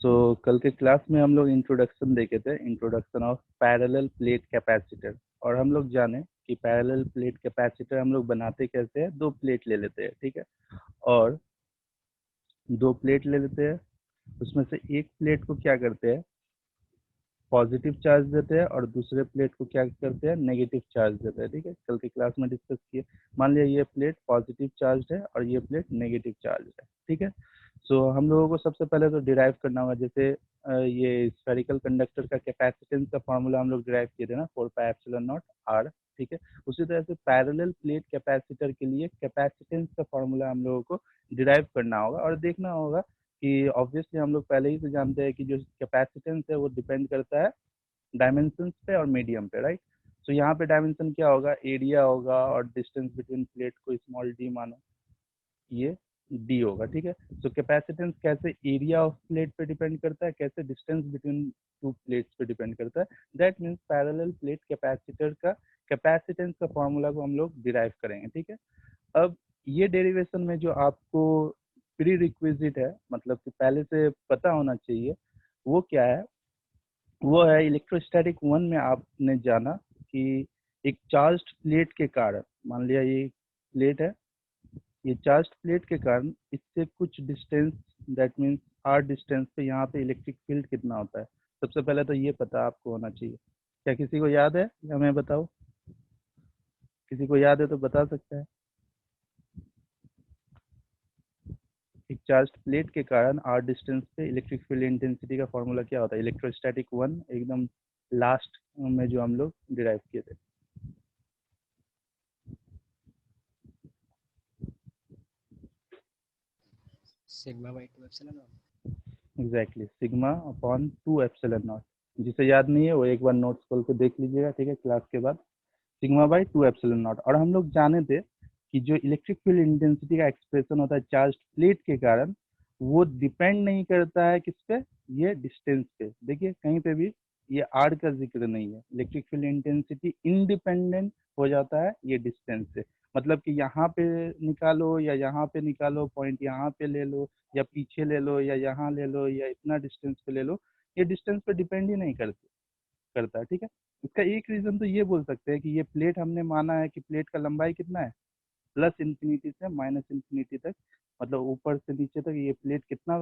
कल के क्लास में हम लोग इंट्रोडक्शन देखे थे, introduction of parallel plate capacitor. और हम लोग जाने कि पैरेलल प्लेट कैपेसिटर हम लोग बनाते कैसे हैं। दो प्लेट ले लेते हैं, ठीक है। और दो प्लेट ले लेते हैं, उसमें से एक प्लेट को क्या करते हैं, पॉजिटिव चार्ज देते हैं, और दूसरे प्लेट को क्या करते हैं, नेगेटिव चार्ज देते हैं, ठीक है। कल के क्लास में डिस्कस किए। मान लिया ये प्लेट पॉजिटिव चार्ज है और ये प्लेट नेगेटिव चार्ज है, ठीक है। हम लोगों को सबसे पहले तो डिराइव करना होगा। जैसे ये स्फेरिकल कंडक्टर का कैपेसिटेंस का फॉर्मूला हम लोग डिराइव किए थे ना, 4πε0r, ठीक है। उसी तरह से पैरेलल प्लेट कैपेसिटर के लिए कैपेसिटेंस का फॉर्मूला हम लोगों को डिराइव करना होगा और देखना होगा कि ऑब्वियसली हम लोग पहले ही से जानते हैं कि जो कैपेसिटेंस है वो डिपेंड करता है डायमेंशंस पे और मीडियम पे, राइट। यहाँ पे डायमेंशन क्या होगा, एरिया होगा, और डिस्टेंस बिटवीन प्लेट को स्मॉल डी मानो, ये डी होगा, ठीक है। कैपेसिटेंस कैसे एरिया ऑफ प्लेट पे डिपेंड करता है, कैसे डिस्टेंस बिटवीन टू प्लेट्स पे डिपेंड करता है। That means parallel plate capacitor का कैपेसिटेंस का फॉर्मूला को हम लोग डिराइव करेंगे, ठीक है। अब ये डेरिवेशन में जो आपको प्री रिक्विजिट है, मतलब कि पहले से पता होना चाहिए, वो क्या है, वो है इलेक्ट्रोस्टैटिक वन में आपने जाना कि एक चार्ज्ड प्लेट के कारण, मान लिया ये प्लेट है, ये चार्ज्ड प्लेट के कारण इससे कुछ distance, that means r distance पे यहाँ पे इलेक्ट्रिक फील्ड कितना होता है। सबसे पहले तो ये पता आपको होना चाहिए। क्या किसी को याद है या मैं बताऊँ? किसी को याद है तो बता सकता है। एक चार्ज प्लेट के कारण आर डिस्टेंस पे इलेक्ट्रिक फील्ड इंटेंसिटी का फॉर्मूला क्या होता है, इलेक्ट्रोस्टैटिक वन एकदम लास्ट में जो हम लोग डिराइव किए थे। Sigma by 2 epsilon not. Exactly, sigma upon 2 epsilon not. जिसे याद नहीं है वो एक बार नोट्स खोल के देख लीजिएगा, ठीक है, क्लास के बाद। Sigma by 2 epsilon naught. और हम लोग जाने थे कि जो इलेक्ट्रिक फील्ड इंटेंसिटी का एक्सप्रेशन होता है चार्ज प्लेट के कारण, वो डिपेंड नहीं करता है किस पे, ये डिस्टेंस पे। देखिए कहीं पे भी ये आर का जिक्र नहीं है। इलेक्ट्रिक फील्ड इंटेंसिटी इंडिपेंडेंट हो जाता है ये डिस्टेंस से। मतलब कि यहाँ पे निकालो या यहाँ पे निकालो, पॉइंट यहाँ पे ले लो या पीछे ले लो या यहाँ ले लो या इतना डिस्टेंस पे ले लो, ये डिस्टेंस पे डिपेंड ही नहीं करता है, ठीक है। इसका एक रीजन तो ये बोल सकते हैं कि ये प्लेट हमने माना है कि प्लेट का लंबाई कितना है, प्लस इन्फिनिटी से माइनस इन्फिनिटी तक, मतलब ऊपर से नीचे तक ये प्लेट कितना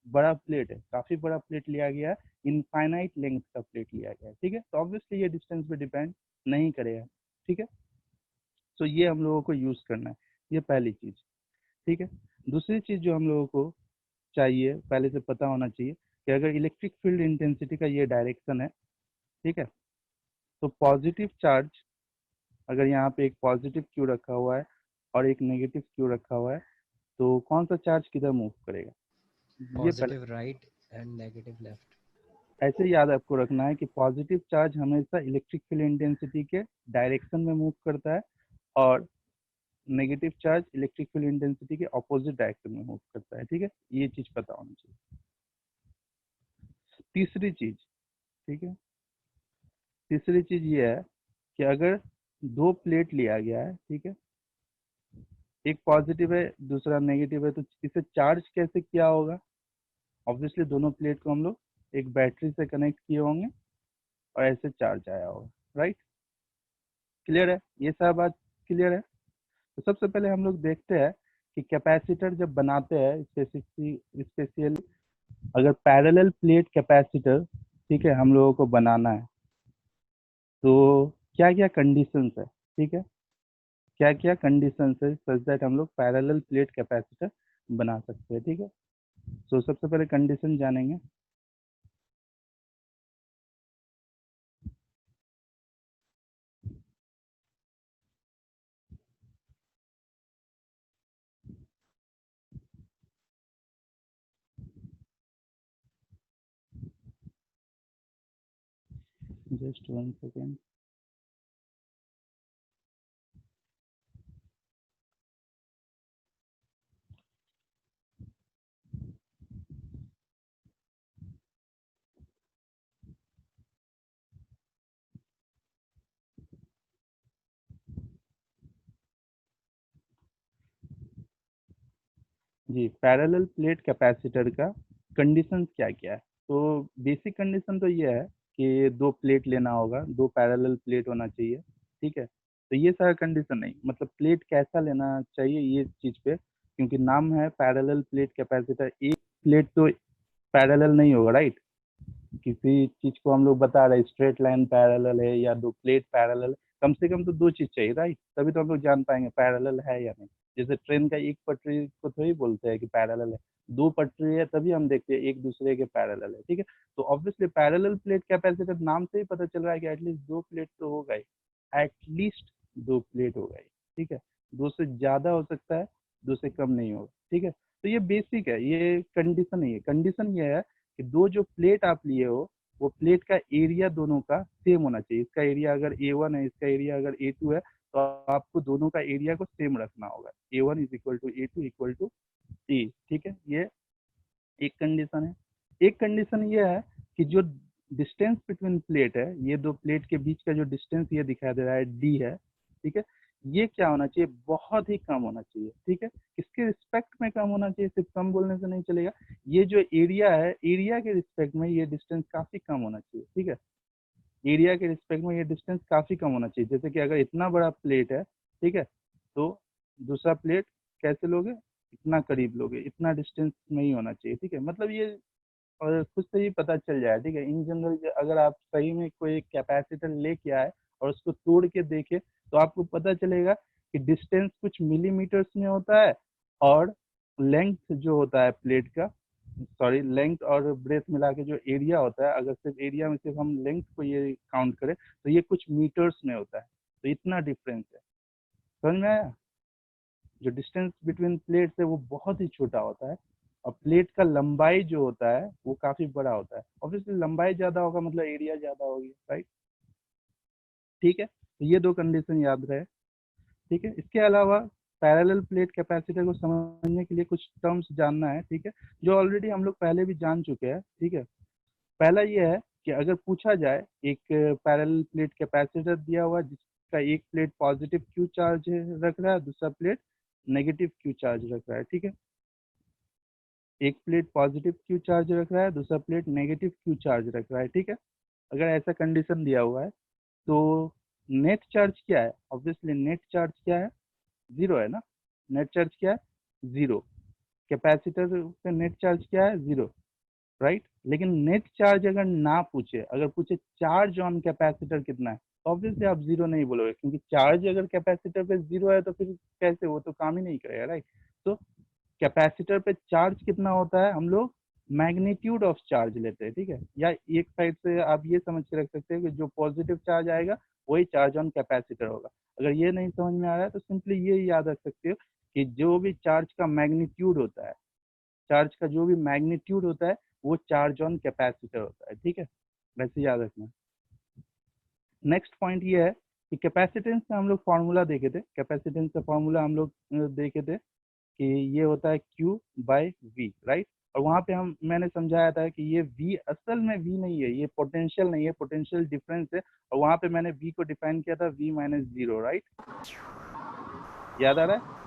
बड़ा प्लेट है, काफी बड़ा प्लेट लिया गया है, इनफाइनाइट लेंथ का प्लेट लिया गया है, ठीक है। तो ऑब्वियसली ये डिस्टेंस पे डिपेंड नहीं करेगा, ठीक है। ये हम लोगों को यूज करना है, ये पहली चीज, ठीक है। दूसरी चीज जो हम लोगों को चाहिए, पहले से पता होना चाहिए कि अगर इलेक्ट्रिक फील्ड इंटेंसिटी का ये डायरेक्शन है, ठीक है, तो पॉजिटिव चार्ज, अगर यहाँ पे एक पॉजिटिव क्यू रखा हुआ है और एक नेगेटिव क्यू रखा हुआ है, तो कौन सा चार्ज किधर मूव करेगा, ये पहले positive right and negative left. ऐसे याद आपको रखना है कि पॉजिटिव चार्ज हमेशा इलेक्ट्रिक फील्ड इंटेंसिटी के डायरेक्शन में मूव करता है, और negative charge electric field intensity के ऑपोजिट डायरेक्शन में मूव करता है, ठीक है। ये चीज पता होनी चाहिए। तीसरी चीज, ठीक है, तीसरी चीज ये है कि अगर दो प्लेट लिया गया है, ठीक है, एक पॉजिटिव है दूसरा नेगेटिव है, तो इसे चार्ज कैसे किया होगा। ऑब्वियसली दोनों प्लेट को हम लोग एक बैटरी से कनेक्ट किए होंगे और ऐसे चार्ज आया होगा, राइट। क्लियर है, ये सब बात क्लियर है। तो सबसे पहले हम लोग देखते हैं कि कैपेसिटर जब बनाते हैं, स्पेशली अगर पैरेलल प्लेट कैपेसिटर, ठीक है, हम लोगों को बनाना है, तो क्या क्या कंडीशंस है, ठीक है, क्या क्या कंडीशंस है सच दैट हम लोग पैरेलल प्लेट कैपेसिटर बना सकते हैं, ठीक है। सबसे पहले कंडीशन जानेंगे। जस्ट 1 सेकेंड। जी, पैरेलल प्लेट कैपेसिटर का कंडीशंस क्या क्या है। तो बेसिक कंडीशन तो ये है कि दो प्लेट लेना होगा, दो पैरेलल प्लेट होना चाहिए, ठीक है। तो ये सारा कंडीशन नहीं, मतलब प्लेट कैसा लेना चाहिए ये चीज पे, क्योंकि नाम है पैरेलल प्लेट कैपेसिटर, एक प्लेट तो पैरेलल नहीं होगा, राइट। किसी चीज को हम लोग बता रहे स्ट्रेट लाइन पैरेलल है या दो प्लेट पैरेलल, कम से कम तो दो चीज चाहिए, राइट, तभी तो हम लोग जान पाएंगे पैरेलल है या नहीं। जैसे ट्रेन का एक पटरी को थोड़ी बोलते हैं कि पैरेलल है, दो पटरी है तभी हम देखते हैं एक दूसरे के पैरेलल है, ठीक है। तो ऑब्वियसली पैरेलल प्लेट कैपेसिटर नाम से ही पता चल रहा है कि एटलीस्ट दो प्लेट तो होगा ही, एटलीस्ट दो प्लेट होगा ही, ठीक है। दो से ज्यादा हो सकता है, दो से कम नहीं होगा, ठीक है। तो ये बेसिक है, ये कंडीशन नहीं है। कंडीशन ये है कि दो जो प्लेट आप लिए हो वो प्लेट का एरिया दोनों का सेम होना चाहिए। इसका एरिया अगर A1 है, इसका एरिया अगर A2 है, तो आपको दोनों का एरिया को सेम रखना होगा। A1 is equal to A2 equal to E, ठीक है। ये एक कंडीशन है। एक कंडीशन ये है कि जो डिस्टेंस बिटवीन प्लेट है, ये दो प्लेट के बीच का जो डिस्टेंस ये दिखाई दे रहा है D है, ठीक है, ये क्या होना चाहिए, बहुत ही कम होना चाहिए, ठीक है। किसके रिस्पेक्ट में कम होना चाहिए, सिर्फ कम बोलने से नहीं चलेगा। ये जो एरिया है, एरिया के रिस्पेक्ट में ये डिस्टेंस काफी कम होना चाहिए, ठीक है। एरिया के रिस्पेक्ट में ये डिस्टेंस काफी कम होना चाहिए। जैसे कि अगर इतना बड़ा प्लेट है, ठीक है, तो दूसरा प्लेट कैसे लोगे, इतना करीब लोगे, इतना डिस्टेंस में ही होना चाहिए, ठीक है। मतलब ये और खुद से ही पता चल जाए, ठीक है। इन जनरल अगर आप सही में कोई कैपेसिटर लेके आए और उसको तोड़ के देखे, तो आपको पता चलेगा कि डिस्टेंस कुछ मिलीमीटर्स में होता है, और लेंथ जो होता है प्लेट का, सॉरी, लेंथ और ब्रेथ मिला के जो एरिया होता है, अगर सिर्फ एरिया में सिर्फ हम लेंथ को ये काउंट करें तो ये कुछ मीटर्स में होता है। तो इतना डिफरेंस है, समझ में आया। जो डिस्टेंस बिटवीन प्लेट्स है वो बहुत ही छोटा होता है, और प्लेट का लंबाई जो होता है वो काफी बड़ा होता है। ऑब्वियसली लंबाई ज्यादा होगा मतलब एरिया ज्यादा होगी, राइट, ठीक है। तो ये दो कंडीशन याद रहे, ठीक है। इसके अलावा पैरेलल प्लेट कैपेसिटर को समझने के लिए कुछ टर्म्स जानना है, ठीक है, जो ऑलरेडी हम लोग पहले भी जान चुके हैं, ठीक है। पहला ये है कि अगर पूछा जाए एक पैरेलल प्लेट कैपेसिटर दिया हुआ जिसका एक प्लेट पॉजिटिव क्यू चार्ज रख रहा है, दूसरा प्लेट नेगेटिव क्यू चार्ज रख रहा है, ठीक है। एक प्लेट पॉजिटिव क्यू चार्ज रख रहा है, दूसरा प्लेट नेगेटिव क्यू चार्ज रख रहा है, ठीक है। अगर ऐसा कंडीशन दिया हुआ है तो नेट चार्ज क्या है, ऑब्वियसली नेट चार्ज क्या है, जीरो है ना। नेट चार्ज क्या है, जीरो। कैपेसिटर पे नेट चार्ज क्या है, जीरो, राइट। लेकिन नेट चार्ज अगर ना पूछे, अगर पूछे चार्ज ऑन कैपेसिटर कितना है, तो ऑब्वियसली आप जीरो नहीं बोलोगे, क्योंकि चार्ज अगर कैपेसिटर पे जीरो है तो फिर कैसे, वो तो काम ही नहीं करेगा, राइट। तो कैपेसिटर पे चार्ज कितना होता है, हम लोग मैग्नीट्यूड ऑफ चार्ज लेते हैं, ठीक है। या एक साइड से आप ये समझ के रख सकते हैं कि जो पॉजिटिव चार्ज आएगा वही चार्ज ऑन कैपेसिटर होगा। अगर ये नहीं समझ में आ रहा है तो सिंपली ये याद रख सकते हो कि जो भी चार्ज का मैग्नीट्यूड होता है, चार्ज का जो भी मैग्नीट्यूड होता है वो चार्ज ऑन कैपेसिटर होता है, ठीक है। वैसे याद रखना। नेक्स्ट पॉइंट ये है कि कैपेसिटेंस का हम लोग फार्मूला देखे थे, कैपेसिटेंस का फार्मूला हम लोग देखे थे कि ये होता है Q बाय V, राइट। और वहाँ पे हम मैंने समझाया था कि ये V असल में V नहीं है, ये पोटेंशियल नहीं है, पोटेंशियल डिफरेंस है। और वहाँ पे मैंने V को डिफाइन किया था V माइनस जीरो, राइट, याद आ रहा है।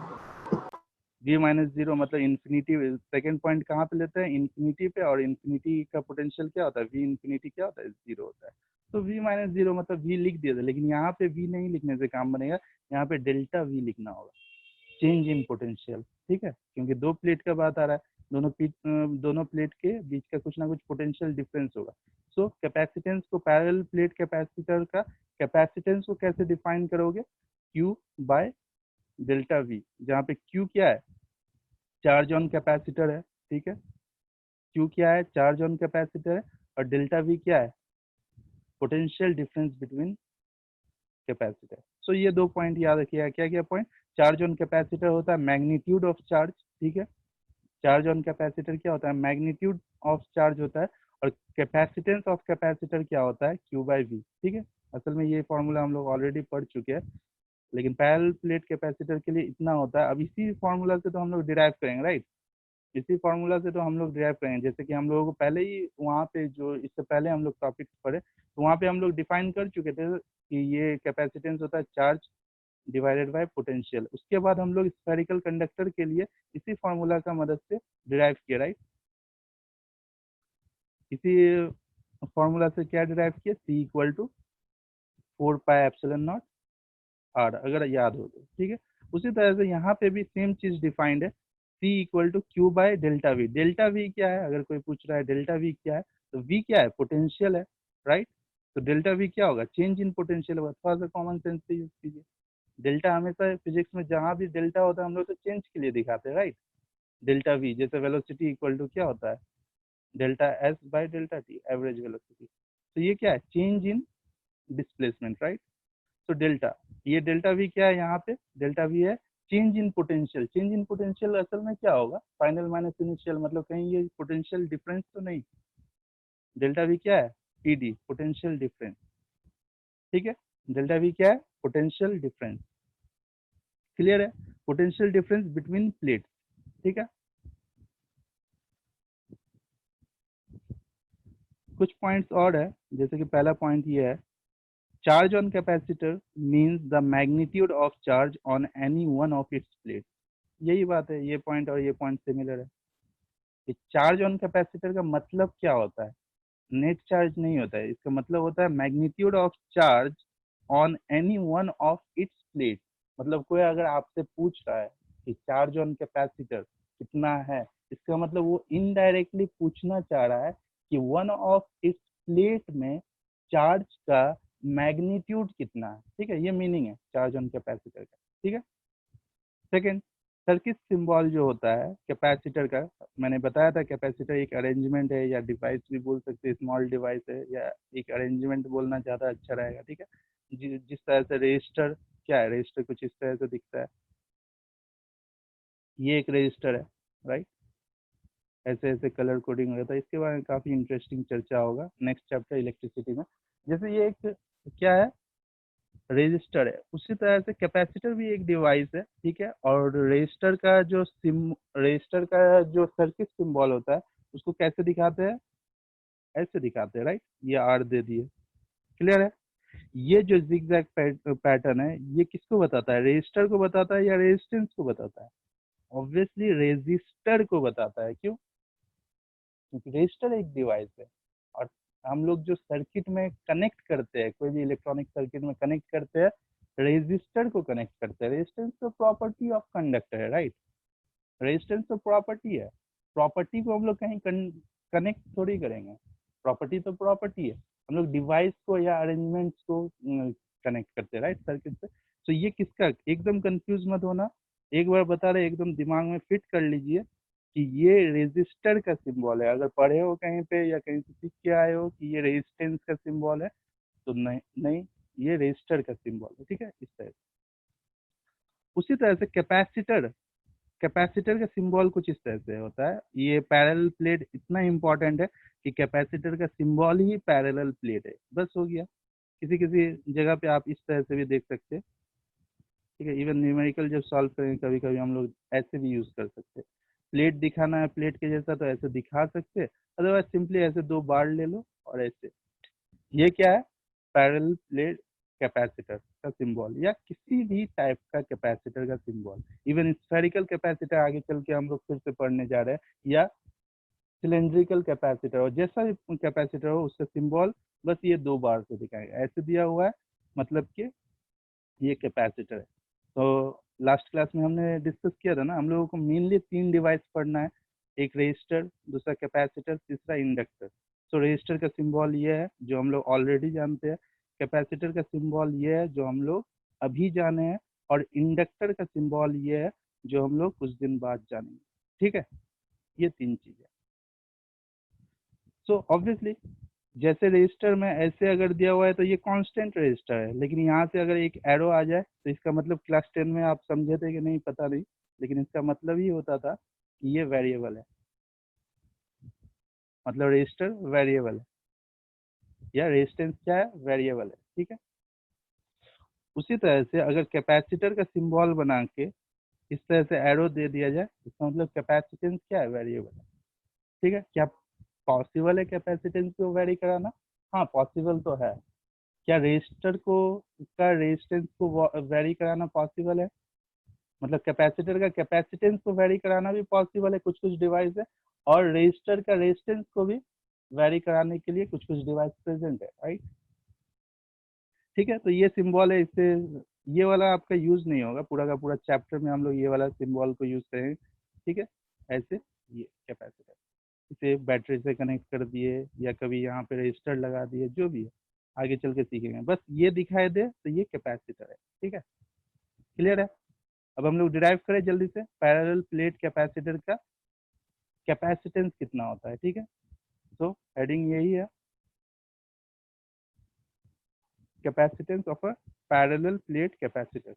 V माइनस जीरो मतलब इन्फिनिटी। सेकेंड पॉइंट कहाँ पे लेते हैं, इन्फिनिटी पे, और इन्फिनिटी का पोटेंशियल क्या होता है, V इन्फिनिटी क्या होता है, जीरो होता है। तो V माइनस जीरो मतलब V लिख दिया था, लेकिन यहाँ पे V नहीं लिखने से काम बनेगा, यहाँ पे डेल्टा V लिखना होगा, चेंज इन पोटेंशियल, ठीक है। क्योंकि दो प्लेट का बात आ रहा है, दोनों प्लेट के बीच का कुछ ना कुछ पोटेंशियल डिफरेंस होगा। सो कैपेसिटेंस को, पैरेलल प्लेट कैपेसिटर का कैपेसिटेंस को कैसे डिफाइन करोगे, Q बाय डेल्टा V, जहाँ पे Q क्या है, चार्ज ऑन कैपेसिटर है, ठीक है। Q क्या है, चार्ज ऑन कैपेसिटर है, और डेल्टा V क्या है, पोटेंशियल डिफरेंस बिटवीन कैपेसिटर। सो ये दो पॉइंट याद रखिएगा। क्या क्या पॉइंट, चार्ज ऑन कैपेसिटर होता है मैग्नीट्यूड ऑफ चार्ज, ठीक है। चार्ज ऑन कैपेसिटर क्या होता है, मैग्नीट्यूड ऑफ चार्ज होता है। और कैपेसिटेंस ऑफ कैपेसिटर क्या होता है, Q बाई V, ठीक है। असल में ये फॉर्मूला हम लोग ऑलरेडी पढ़ चुके हैं, लेकिन पैरेलल प्लेट कैपेसिटर के लिए इतना होता है। अब इसी फॉर्मूला से तो हम लोग डिराइव करेंगे, राइट। इसी फॉर्मूला से तो हम लोग डिराइव करेंगे, जैसे कि हम लोगों को पहले ही वहाँ पे, जो इससे पहले हम लोग टॉपिक पढ़े, तो वहाँ पे हम लोग डिफाइन कर चुके थे कि ये कैपेसिटेंस होता है चार्ज डिवाइडेड बाय पोटेंशियल। उसके बाद हम लोग स्फेरिकल कंडक्टर के लिए इसी फॉर्मूला का मदद से डिराइव किया, राइट। इसी फॉर्मूला से क्या डिराइव किया, C इक्वल टू 4πε0 R, अगर याद हो तो, ठीक है। उसी तरह से यहाँ पे भी सेम चीज डिफाइंड है, C equal to Q by delta V. Delta V क्या है, अगर कोई पूछ रहा है डेल्टा वी क्या है, तो V क्या है, पोटेंशियल है, राइट। तो डेल्टा वी क्या होगा, चेंज इन पोटेंशियल होगा। थोड़ा सा कॉमन सेंस से यूज कीजिए। डेल्टा हमेशा फिजिक्स में जहाँ भी डेल्टा होता है हम लोग तो चेंज के लिए दिखाते हैं, राइट। डेल्टा वी जैसे वेलोसिटी इक्वल टू क्या होता है, delta S by delta T, average velocity. तो ये क्या है, चेंज इन डिस्प्लेसमेंट, राइट। तो डेल्टा, ये डेल्टा वी क्या है, यहाँ पे डेल्टा वी है change in potential. Change in potential असल में क्या होगा, फाइनल माइनस इनिशियल, मतलब कहीं ये पोटेंशियल डिफरेंस तो नहीं। डेल्टा वी क्या है, पीडी, पोटेंशियल डिफरेंस, ठीक है। डेल्टा वी क्या है, पोटेंशियल डिफरेंस, क्लियर है, पोटेंशियल डिफरेंस बिटवीन प्लेट, ठीक है। कुछ पॉइंट्स और है, जैसे कि पहला पॉइंट ये है, charge on capacitor means the magnitude of charge on any one of its plate. यही बात है, ये पॉइंट और ये पॉइंट सिमिलर है। कि चार्ज ऑन कैपेसिटर का मतलब क्या होता है, नेट चार्ज नहीं होता है, इसका मतलब होता है magnitude of charge on any one of its plate. मतलब कोई अगर आपसे पूछ रहा है कि चार्ज ऑन कैपेसिटर कितना है, इसका मतलब वो इनडायरेक्टली पूछना चाह रहा है कि वन ऑफ इट्स प्लेट में चार्ज का मैग्नीट्यूड कितना है, ठीक है। ये मीनिंग है चार्ज ऑन कैपेसिटर का, ठीक है। सेकेंड, सर्किट सिंबल जो होता है कैपेसिटर का, मैंने बताया था कैपेसिटर एक अरेंजमेंट है या डिवाइस भी बोल सकते हैं, स्मॉल डिवाइस है या एक अरेंजमेंट बोलना ज़्यादा अच्छा रहेगा, ठीक है। जिस तरह से रजिस्टर, क्या है रजिस्टर, कुछ इस तरह से दिखता है, ये एक रजिस्टर है, राइट। ऐसे ऐसे कलर कोडिंग होता है, इसके बारे में काफ़ी इंटरेस्टिंग चर्चा होगा नेक्स्ट चैप्टर इलेक्ट्रिसिटी में। जैसे ये एक क्या है, रजिस्टर है, उसी तरह से कैपेसिटर भी एक डिवाइस है, ठीक है। और रजिस्टर का जो सर्किट सिंबल होता है उसको कैसे दिखाते हैं, ऐसे दिखाते हैं, राइट। ये आर दे दिए, क्लियर है। ये जो जिगजैग पैटर्न है ये किसको बताता है, रजिस्टर को बताता है या रेजिस्टेंस को बताता है, ऑब्वियसली रेजिस्टर को बताता है। क्यों, क्योंकि रजिस्टर एक डिवाइस है और हम लोग जो सर्किट में कनेक्ट करते हैं, कोई भी इलेक्ट्रॉनिक सर्किट में कनेक्ट करते हैं, रेजिस्टर को कनेक्ट करते हैं। रेजिस्टेंस तो प्रॉपर्टी ऑफ कंडक्टर है, राइट। रेजिस्टेंस तो प्रॉपर्टी है, प्रॉपर्टी को हम लोग कहीं कनेक्ट थोड़ी करेंगे, प्रॉपर्टी तो प्रॉपर्टी है। हम लोग डिवाइस को या अरेंजमेंट्स को कनेक्ट करते हैं, राइट, सर्किट से। तो ये किसका, एकदम कंफ्यूज मत होना, एक बार बता रहे एकदम दिमाग में फिट कर लीजिए कि ये रेजिस्टर का सिंबल है। अगर पढ़े हो कहीं पे या कहीं से सीख के आए हो कि ये रेजिस्टेंस का सिंबल है, तो नहीं नहीं, ये रेजिस्टर का सिंबल है, ठीक है, इस तरह से। उसी तरह से कैपेसिटर, कैपेसिटर का सिंबल कुछ इस तरह से होता है। ये पैरेलल प्लेट इतना इंपॉर्टेंट है कि कैपेसिटर का सिंबल ही पैरेलल प्लेट है, बस हो गया। किसी किसी जगह पे आप इस तरह से भी देख सकते हैं, ठीक है। इवन न्यूमेरिकल जब सॉल्व करेंगे कभी कभी हम लोग ऐसे भी यूज कर सकते हैं। प्लेट दिखाना है प्लेट के जैसा तो ऐसे दिखा सकते हैं, अदरवाइज सिंपली ऐसे दो बार ले लो और ऐसे। ये क्या है, पैरेलल प्लेट कैपेसिटर का सिंबल या किसी भी टाइप का कैपेसिटर का सिंबल। इवन स्फेरिकल कैपेसिटर आगे चल के हम लोग फिर से पढ़ने जा रहे हैं, या सिलेंड्रिकल कैपेसिटर और जैसा भी कैपेसिटर हो उसका सिंबल बस ये दो बार से दिखाएगा, ऐसे दिया हुआ है मतलब कि ये कैपेसिटर है। तो लास्ट क्लास में हमने डिस्कस किया था ना, हम लोगों को मेनली तीन डिवाइस पढ़ना है, एक रजिस्टर, दूसरा कैपेसिटर, तीसरा इंडक्टर। तो रजिस्टर का सिंबल ये है जो हम लोग ऑलरेडी जानते हैं, कैपेसिटर का सिंबल ये है जो हम लोग अभी जाने हैं, और इंडक्टर का सिंबल ये है जो हम लोग कुछ दिन बाद जानेंगे, ठीक है। ये तीन चीजें। सो ऑब्वियसली जैसे रजिस्टर में ऐसे अगर दिया हुआ है तो ये कांस्टेंट रजिस्टर है, लेकिन यहाँ से अगर एक एरो आ जाए तो इसका मतलब क्लास 10 में आप समझे थे कि नहीं पता नहीं, लेकिन इसका मतलब ही होता था कि ये वेरिएबल है, मतलब रजिस्टर वेरिएबल है या रेजिस्टेंस क्या है, वेरिएबल है, ठीक है। उसी तरह से अगर कैपेसिटर का सिंबल बना के इस तरह से एरो दे दिया जाए, इसका मतलब कैपेसिटेंस क्या है, वेरिएबल है, ठीक है। क्या पॉसिबल है कैपेसिटेंस को वेरी कराना, हाँ पॉसिबल तो है। क्या रजिस्टर को का रेजिस्टेंस को वेरी कराना पॉसिबल है, मतलब कैपेसिटर का कैपेसिटेंस को वेरी कराना भी पॉसिबल है, कुछ कुछ डिवाइस है। और रजिस्टर का रेजिस्टेंस को भी वैरी कराने के लिए कुछ कुछ डिवाइस प्रेजेंट है, राइट। ठीक है, तो ये सिंबल है, इससे ये वाला आपका यूज नहीं होगा, पूरा का पूरा चैप्टर में हम लोग ये वाला सिंबल को यूज करेंगे। ठीक है, ऐसे ये कैपेसिटर, इसे बैटरी से कनेक्ट कर दिए या कभी यहाँ पे रजिस्टर लगा दिए, जो भी है आगे चल के सीखेंगे, बस ये दिखाई दे तो ये कैपेसिटर है। ठीक है, क्लियर है। अब हम लोग डिराइव करें जल्दी से, पैरेलल प्लेट कैपेसिटर का कैपेसिटेंस कितना होता है। ठीक है, तो हेडिंग यही है, capacitance of a parallel plate capacitor.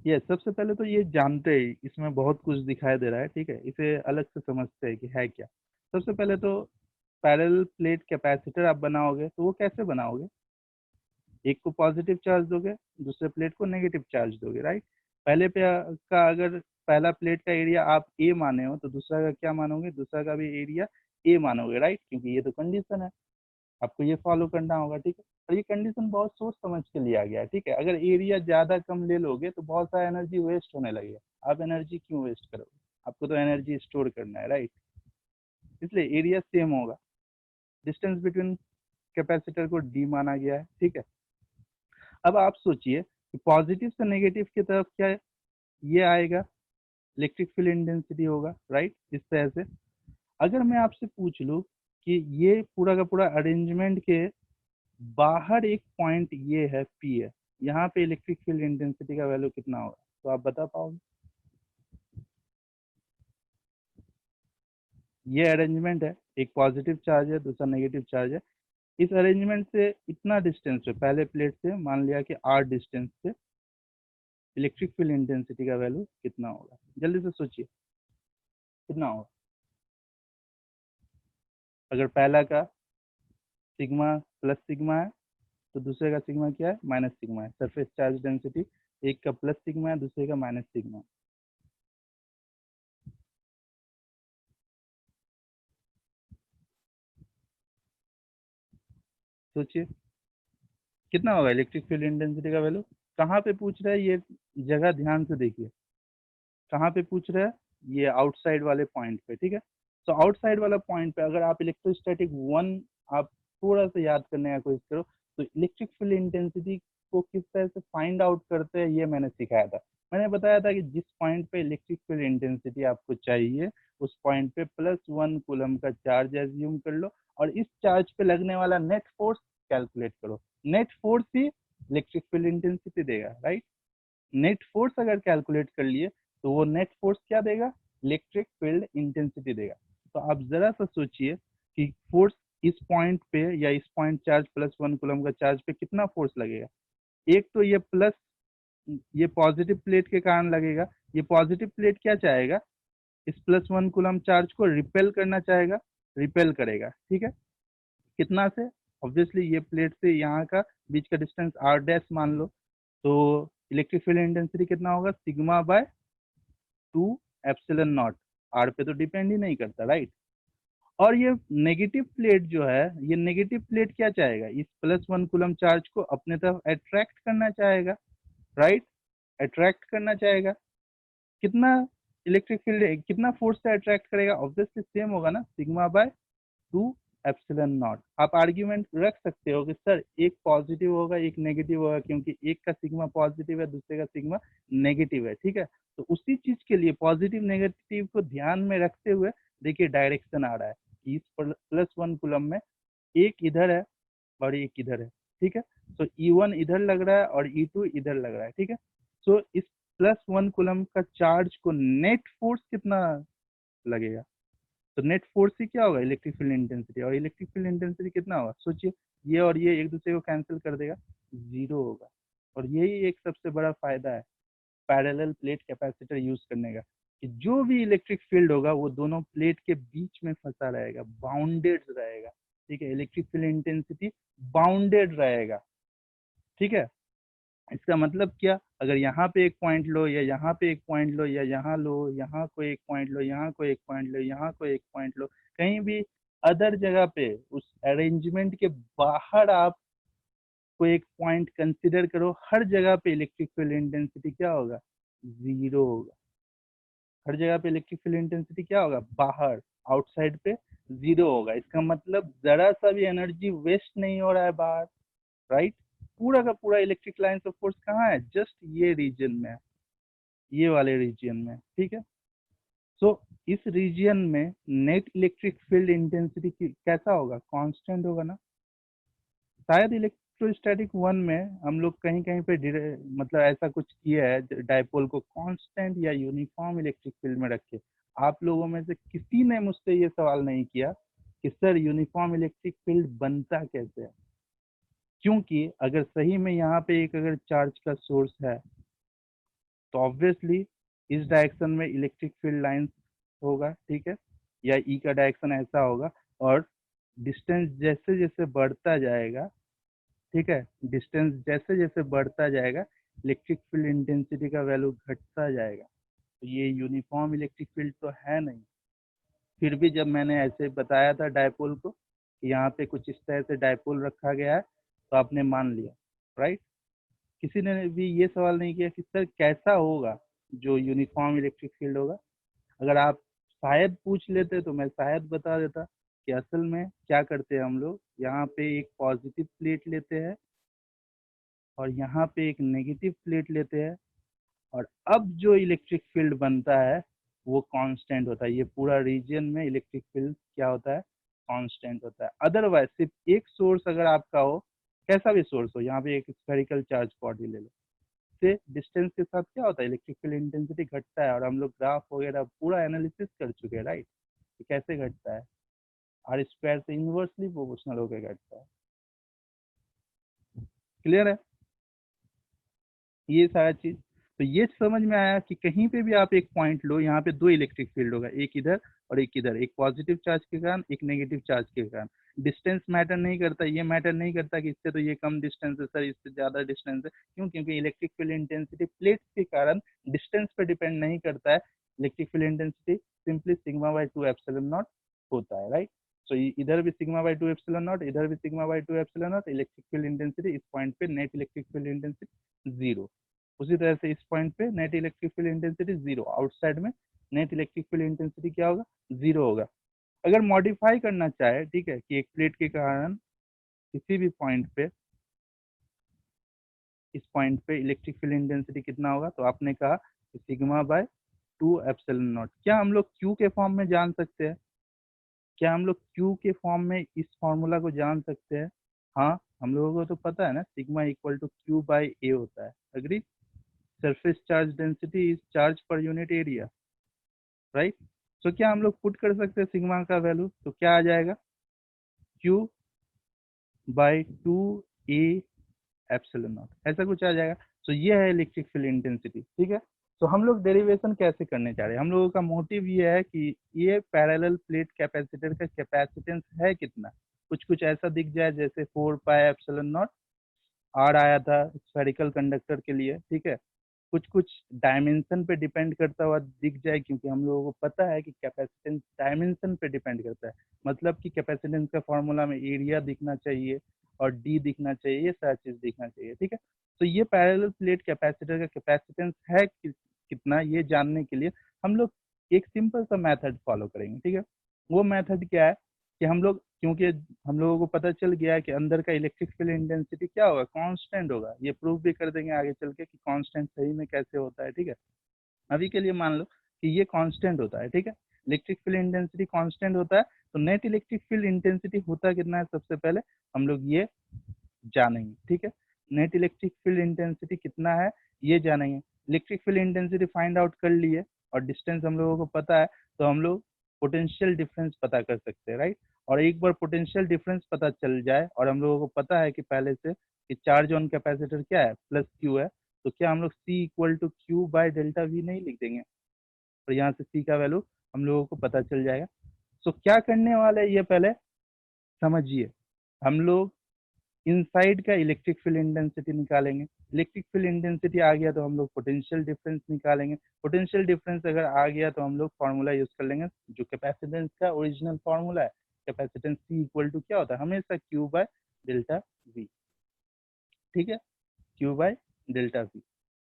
ये सबसे पहले तो ये जानते ही इसमें बहुत कुछ दिखाई दे रहा है। ठीक है, इसे अलग से समझते हैं कि है क्या। सबसे पहले तो पैरेलल प्लेट कैपेसिटर आप बनाओगे तो वो कैसे बनाओगे, एक को पॉजिटिव चार्ज दोगे, दूसरे प्लेट को नेगेटिव चार्ज दोगे, राइट। पहले पे का अगर पहला प्लेट का एरिया आप ए माने हो तो दूसरा का क्या मानोगे, दूसरा का भी एरिया ए मानोगे, राइट, क्योंकि ये तो कंडीशन है, आपको ये फॉलो करना होगा। ठीक है, और ये कंडीशन बहुत सोच समझ के लिया गया है। ठीक है, अगर एरिया ज्यादा कम ले लोगे तो बहुत सारा एनर्जी वेस्ट होने लगेगा, आप एनर्जी क्यों वेस्ट करोगे, आपको तो एनर्जी स्टोर करना है, राइट। इसलिए एरिया सेम होगा, डिस्टेंस बिटवीन कैपेसिटर को डी माना गया है। ठीक है, अब आप सोचिए कि पॉजिटिव से नेगेटिव की तरफ क्या है, ये आएगा, इलेक्ट्रिक फील्ड इंटेंसिटी होगा, राइट। इस तरह से अगर मैं आपसे पूछ लूं कि ये पूरा का पूरा अरेंजमेंट के बाहर एक पॉइंट ये है पी है, यहाँ पे इलेक्ट्रिक फील्ड इंटेंसिटी का वैल्यू कितना होगा, तो आप बता पाओगे। ये अरेंजमेंट है, एक पॉजिटिव चार्ज है, दूसरा नेगेटिव चार्ज है, इस अरेंजमेंट से इतना डिस्टेंस पे, पहले प्लेट से मान लिया कि आर डिस्टेंस से इलेक्ट्रिक फील्ड इंटेंसिटी का वैल्यू कितना होगा, जल्दी से सोचिए कितना होगा। अगर पहला का सिग्मा प्लस सिग्मा है तो दूसरे का सिग्मा क्या है, माइनस सिग्मा है, सरफेस चार्ज डेंसिटी एक का प्लस सिग्मा है, दूसरे का माइनस सिग्मा है। सोचिए कितना होगा इलेक्ट्रिक फील्ड इंटेंसिटी का वैल्यू। कहाँ पे पूछ रहा है ये, जगह ध्यान से देखिए, कहाँ पे पूछ रहा है, ये आउटसाइड वाले पॉइंट पे। ठीक है, तो आउटसाइड वाला पॉइंट पे अगर आप इलेक्ट्रोस्टैटिक वन आप थोड़ा सा याद करने का कोशिश करो तो इलेक्ट्रिक फील्ड इंटेंसिटी को किस तरह से फाइंड आउट करते हैं ये मैंने सिखाया था। मैंने बताया था कि जिस पॉइंट पे इलेक्ट्रिक फील्ड इंटेंसिटी आपको चाहिए उस पॉइंट पे +1 कूलम का चार्ज एज्यूम कर लो और इस चार्ज पे लगने वाला नेट फोर्स कैलकुलेट करो, नेट फोर्स ही इलेक्ट्रिक फील्ड इंटेंसिटी देगा, राइट। नेट फोर्स अगर कैलकुलेट कर लिए तो वो नेट फोर्स क्या देगा, इलेक्ट्रिक फील्ड इंटेंसिटी देगा। तो आप जरा सा सोचिए कि फोर्स इस पॉइंट पे या इस पॉइंट चार्ज +1 कूलम का चार्ज पे कितना फोर्स लगेगा। एक तो ये प्लस, ये पॉजिटिव प्लेट के कारण लगेगा, ये पॉजिटिव प्लेट क्या चाहेगा, इस +1 कूलम चार्ज को रिपेल करना चाहेगा, रिपेल करेगा। ठीक है, कितना से, ऑब्वियसली ये प्लेट से यहाँ का बीच का डिस्टेंस आर डैश मान लो, तो इलेक्ट्रिक फील्ड इंटेंसिटी कितना होगा, sigma by 2 epsilon naught, R पे तो डिपेंड ही नहीं करता, राइट। और ये नेगेटिव प्लेट जो है, ये नेगेटिव प्लेट क्या चाहेगा, इस +1 कूलम चार्ज को अपने तरफ अट्रैक्ट करना चाहेगा, राइट, अट्रैक्ट करना चाहेगा। कितना इलेक्ट्रिक फील्ड कितना फोर्स से अट्रैक्ट करेगा, ऑब्वियसली सेम होगा ना, सिग्मा बाय 2 एप्सिलॉन नॉट। आप आर्ग्यूमेंट रख सकते हो कि सर एक पॉजिटिव होगा एक नेगेटिव होगा क्योंकि एक का सिग्मा पॉजिटिव है दूसरे का सिग्मा नेगेटिव है। ठीक है, तो उसी चीज के लिए पॉजिटिव नेगेटिव को ध्यान में रखते हुए देखिए डायरेक्शन आ रहा है कि इस +1 कूलम में एक इधर है और एक इधर है। ठीक है, तो E1 इधर लग रहा है और E2 इधर लग रहा है। ठीक है, तो इस +1 कूलम का चार्ज को नेट फोर्स कितना लगेगा, तो नेट फोर्स ही क्या होगा, इलेक्ट्रिक फील्ड इंटेंसिटी, और इलेक्ट्रिक फील्ड इंटेंसिटी कितना होगा, सोचिए, ये और ये एक दूसरे को कैंसिल कर देगा, जीरो होगा। और यही एक सबसे बड़ा फायदा है पैरेलल प्लेट कैपेसिटर यूज करने का, कि जो भी इलेक्ट्रिक फील्ड होगा वो दोनों प्लेट के बीच में फंसा रहेगा, बाउंडेड रहेगा। ठीक है, इलेक्ट्रिक फील्ड इंटेंसिटी बाउंडेड रहेगा। ठीक है, इसका मतलब क्या, अगर यहाँ पे एक पॉइंट लो या यहाँ पे एक पॉइंट लो या यहाँ लो, यहाँ को एक पॉइंट लो, यहाँ को एक पॉइंट लो, यहाँ को एक पॉइंट लो, कहीं भी अदर जगह पे उस अरेंजमेंट के बाहर आप कोई एक पॉइंट कंसिडर करो, हर जगह पे इलेक्ट्रिक फील्ड इंटेंसिटी क्या होगा, 0 होगा। हर जगह पे इलेक्ट्रिक फील्ड इंटेंसिटी क्या होगा, बाहर आउटसाइड पे 0 होगा। इसका मतलब जरा सा भी एनर्जी वेस्ट नहीं हो रहा है बाहर, राइट। पूरा का पूरा इलेक्ट्रिक लाइन्स ऑफ फोर्स कहाँ है, जस्ट ये रीजन में है, ये वाले रीजन में, ठीक है। सो इस रीजन में नेट इलेक्ट्रिक फील्ड इंटेंसिटी कैसा होगा, कांस्टेंट होगा ना। शायद इलेक्ट्रोस्टैटिक 1 में हम लोग कहीं कहीं पे मतलब ऐसा कुछ किया है, डायपोल को कांस्टेंट या यूनिफॉर्म इलेक्ट्रिक फील्ड में रखे। आप लोगों में से किसी ने मुझसे ये सवाल नहीं किया कि सर यूनिफॉर्म इलेक्ट्रिक फील्ड बनता कैसे है। क्योंकि अगर सही में यहाँ पे एक अगर चार्ज का सोर्स है तो ऑब्वियसली इस डायरेक्शन में इलेक्ट्रिक फील्ड लाइंस होगा, ठीक है, या ई का डायरेक्शन ऐसा होगा। और डिस्टेंस जैसे जैसे बढ़ता जाएगा, ठीक है, डिस्टेंस जैसे जैसे बढ़ता जाएगा इलेक्ट्रिक फील्ड इंटेंसिटी का वैल्यू घटता जाएगा। तो ये यूनिफॉर्म इलेक्ट्रिक फील्ड तो है नहीं। फिर भी जब मैंने ऐसे बताया था डायपोल को कि यहाँ पे कुछ इस तरह से डायपोल रखा गया है तो आपने मान लिया, राइट। किसी ने भी ये सवाल नहीं किया कि सर कैसा होगा जो यूनिफॉर्म इलेक्ट्रिक फील्ड होगा। अगर आप शायद पूछ लेते तो मैं शायद बता देता कि असल में क्या करते हैं हम लोग, यहाँ पे एक पॉजिटिव प्लेट लेते हैं और यहाँ पे एक नेगेटिव प्लेट लेते हैं, और अब जो इलेक्ट्रिक फील्ड बनता है वो कांस्टेंट होता है। ये पूरा रीजन में इलेक्ट्रिक फील्ड क्या होता है, कांस्टेंट होता है। अदरवाइज सिर्फ एक सोर्स अगर आपका हो, कैसा भी सोर्स हो, यहाँ पे एक स्फेरिकल चार्ज बॉडी ले लो, से डिस्टेंस के साथ क्या होता है, इलेक्ट्रिक फील्ड इंटेंसिटी घटता है। और हम लोग ग्राफ वगैरह पूरा एनालिसिस कर चुके हैं, राइट, कि कैसे घटता है, आर स्क्वायर से इनवर्सली प्रोपोर्शनल होकर घटता है। क्लियर है ये सारा चीज। तो ये समझ में आया कि कहीं पे भी आप एक पॉइंट लो, यहाँ पे दो इलेक्ट्रिक फील्ड होगा, एक इधर और एक इधर, एक पॉजिटिव चार्ज के कारण, एक नेगेटिव चार्ज के कारण। डिस्टेंस मैटर नहीं करता, ये मैटर नहीं करता कि इससे तो ये कम डिस्टेंस है सर, इससे ज्यादा डिस्टेंस है। क्यों, क्योंकि इलेक्ट्रिक फील्ड इंटेंसिटी प्लेट्स के कारण डिस्टेंस पे डिपेंड नहीं करता है। Electric field intensity simply sigma by 2 epsilon not होता है, राइट। सो इधर भी सिग्मा बाय 2 एप्सिलॉन नॉट, इधर भी sigma by 2 epsilon not. Electric field intensity इस पॉइंट पे नेट इलेक्ट्रिक फील्ड इंटेंसिटी 0। उसी तरह से इस पॉइंट पे net electric field intensity 0, outside में नेट इलेक्ट्रिक फील्ड इंटेंसिटी क्या होगा, 0 होगा। अगर मॉडिफाई करना चाहे, ठीक है, कि एक प्लेट के कारण किसी भी पॉइंट पे, इस पॉइंट पे इलेक्ट्रिक फील्ड इंटेंसिटी कितना होगा, तो आपने कहा कि सिग्मा बाय 2 एप्सिलॉन नॉट। क्या हम लोग क्यू के फॉर्म में जान सकते हैं, क्या हम लोग क्यू के फॉर्म में इस फॉर्मूला को जान सकते हैं। हाँ, हम लोगों को तो पता है ना, sigma equal to Q by A होता है, agree. Surface charge density is charge per unit area, right. तो क्या हम लोग पुट कर सकते हैं सिग्मा का वैल्यू, तो क्या आ जाएगा, Q by 2 A epsilon not, ऐसा कुछ आ जाएगा। तो ये है इलेक्ट्रिक फील्ड इंटेंसिटी, ठीक है। तो हम लोग डेरिवेशन कैसे करने जा रहे हैं, हम लोगों का मोटिव ये है कि ये पैरेलल प्लेट कैपेसिटर का कैपेसिटेंस है कितना, कुछ कुछ ऐसा दिख जाए जैसे 4 पाई एप्सिलॉन नॉट आर आया था स्फेरिकल कंडक्टर के लिए, ठीक है। कुछ कुछ डायमेंशन पे डिपेंड करता हुआ दिख जाए, क्योंकि हम लोगों को पता है कि कैपेसिटेंस डायमेंशन पे डिपेंड करता है। मतलब कि कैपेसिटेंस का फॉर्मूला में एरिया दिखना चाहिए और डी दिखना चाहिए, ये सारी चीज दिखना चाहिए, ठीक है। तो ये पैरेलल प्लेट कैपेसिटर का कैपेसिटेंस है कितना, ये जानने के लिए हम लोग एक सिंपल सा मेथड फॉलो करेंगे, ठीक है। वो मेथड क्या है कि हम लोग, क्योंकि हम लोगों को पता चल गया है कि अंदर का इलेक्ट्रिक फील्ड इंटेंसिटी क्या होगा, कांस्टेंट होगा। ये प्रूव भी कर देंगे आगे चल के कि कांस्टेंट सही में कैसे होता है, ठीक है। अभी के लिए मान लो कि ये कांस्टेंट होता है, ठीक है, इलेक्ट्रिक फील्ड इंटेंसिटी कांस्टेंट होता है। तो नेट इलेक्ट्रिक फील्ड इंटेंसिटी होता कितना है, सबसे पहले हम लोग ये जानेंगे, ठीक है। नेट इलेक्ट्रिक फील्ड इंटेंसिटी कितना है ये जानेंगे। Electric field intensity find out कर लिए और डिस्टेंस हम लोगों को पता है, तो हम लोग पोटेंशियल डिफरेंस पता कर सकते हैं, राइट। और एक बार पोटेंशियल डिफरेंस पता चल जाए और हम लोगों को पता है कि पहले से कि चार्ज ऑन कैपेसिटर क्या है, प्लस क्यू है, तो क्या हम लोग C equal to Q by delta V नहीं लिख देंगे, और यहाँ से C का वैल्यू हम लोगों को पता चल जाएगा। तो क्या करने वाले ये पहले समझिए, हम लोग इनसाइड का इलेक्ट्रिक फील्ड इंटेंसिटी निकालेंगे। इलेक्ट्रिक फील्ड इंटेंसिटी आ गया तो हम लोग पोटेंशियल डिफरेंस निकालेंगे। पोटेंशियल डिफरेंस अगर आ गया तो हम लोग फार्मूला यूज कर लेंगे जो कैपेसिटेंस का ओरिजिनल फार्मूला है। कैपेसिटेंस C इक्वल टू क्या होता है, हमेशा क्यू बाय डेल्टा वी। ठीक है, Q by delta V।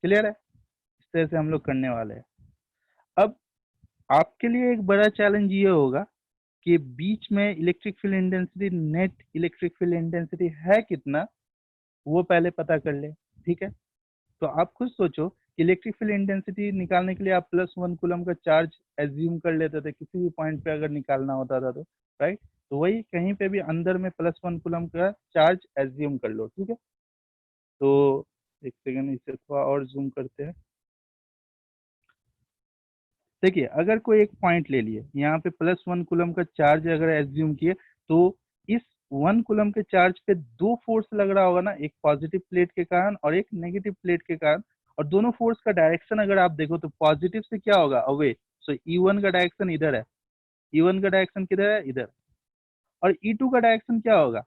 Clear है? इस तरह से हम लोग करने वाले हैं। अब आपके लिए एक बड़ा चैलेंज ये होगा कि बीच में electric field intensity, net electric field intensity है कितना, वो पहले पता कर ले। ठीक है, तो आप खुद सोचो कि इलेक्ट्रिक फील्ड इंटेंसिटी निकालने के लिए आप +1 कूलम का चार्ज एज्यूम कर लेते थे किसी भी पॉइंट पे अगर निकालना होता था तो, राइट? तो वही कहीं पे भी अंदर में +1 कूलम का चार्ज एज्यूम कर लो। ठीक है, तो एक सेकेंड इसे थोड़ा और जूम करते हैं। देखिए, अगर कोई एक पॉइंट ले लिए, यहाँ पे +1 कूलम का चार्ज अगर एज्यूम किए, तो इस 1 कूलम के चार्ज पे 2 फोर्स लग रहा होगा ना, एक पॉजिटिव प्लेट के कारण और एक नेगेटिव प्लेट के कारण। और दोनों फोर्स का डायरेक्शन अगर आप देखो तो पॉजिटिव से क्या होगा, अवे। सो E1 का डायरेक्शन इधर है, E1 का डायरेक्शन किधर है, इधर। और E2 का डायरेक्शन क्या होगा,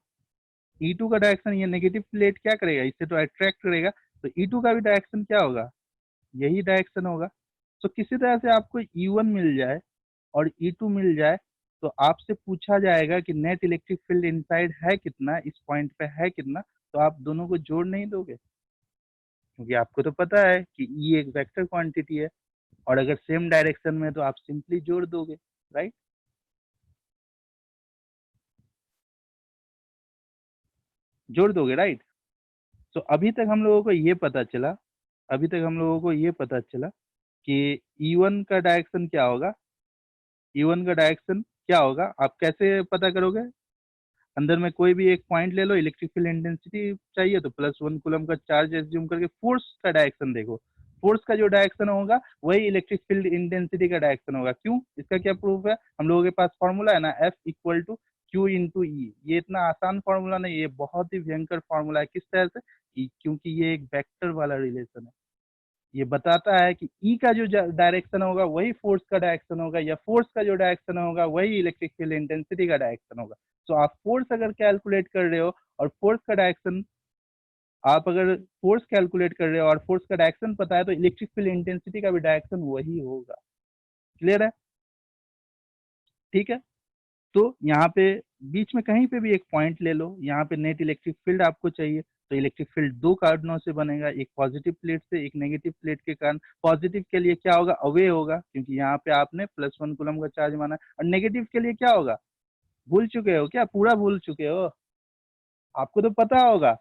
E2 का डायरेक्शन, ये नेगेटिव प्लेट क्या करेगा, इससे तो अट्रैक्ट करेगा, तो E2 का भी डायरेक्शन क्या होगा, यही डायरेक्शन होगा। तो किसी तरह से आपको E1 मिल जाए और E2 मिल जाए, तो आपसे पूछा जाएगा कि नेट इलेक्ट्रिक फील्ड इनसाइड है कितना, इस पॉइंट पे है कितना, तो आप दोनों को जोड़ नहीं दोगे, क्योंकि आपको तो पता है कि E एक वेक्टर क्वांटिटी है, और अगर सेम डायरेक्शन में तो आप सिंपली जोड़ दोगे, राइट? जोड़ दोगे, राइट? तो अभी तक हम लोगों को ये पता चला, अभी तक हम लोगों को ये पता चला कि E1 का डायरेक्शन क्या होगा, E1 का डायरेक्शन क्या होगा, आप कैसे पता करोगे? अंदर में कोई भी एक पॉइंट ले लो, इलेक्ट्रिक फील्ड इंटेंसिटी चाहिए तो +1 कूलम का चार्ज एज्यूम करके फोर्स का डायरेक्शन देखो, फोर्स का जो डायरेक्शन होगा वही इलेक्ट्रिक फील्ड इंटेंसिटी का डायरेक्शन होगा। क्यों? इसका क्या प्रूफ है, हम लोगों के पास फॉर्मूला है ना, F equal to Q into E. ये इतना आसान फॉर्मूला नहीं, ये बहुत ही भयंकर फॉर्मूला है। किस तरह से क्योंकि ये एक वेक्टर वाला रिलेशन है। ये बताता है कि ई का जो डायरेक्शन होगा वही फोर्स का डायरेक्शन होगा, या फोर्स का जो डायरेक्शन होगा वही इलेक्ट्रिक फील्ड इंटेंसिटी का डायरेक्शन होगा। तो आप फोर्स अगर कैलकुलेट कर रहे हो और फोर्स का डायरेक्शन, आप अगर फोर्स कैलकुलेट कर रहे हो और फोर्स का डायरेक्शन पता है, तो इलेक्ट्रिक फील्ड इंटेंसिटी का भी डायरेक्शन वही होगा। क्लियर है? ठीक है, तो यहाँ पे बीच में कहीं पे भी एक पॉइंट ले लो, यहाँ पे नेट इलेक्ट्रिक फील्ड आपको चाहिए, तो इलेक्ट्रिक फील्ड दो कारणों से बनेगा, एक पॉजिटिव प्लेट से, एक नेगेटिव प्लेट के कारण। पॉजिटिव के लिए क्या होगा, अवे होगा, क्योंकि यहाँ पे आपने +1 कूलम का चार्ज माना। और नेगेटिव के लिए क्या होगा, भूल चुके हो क्या, पूरा भूल चुके हो? आपको तो पता होगा,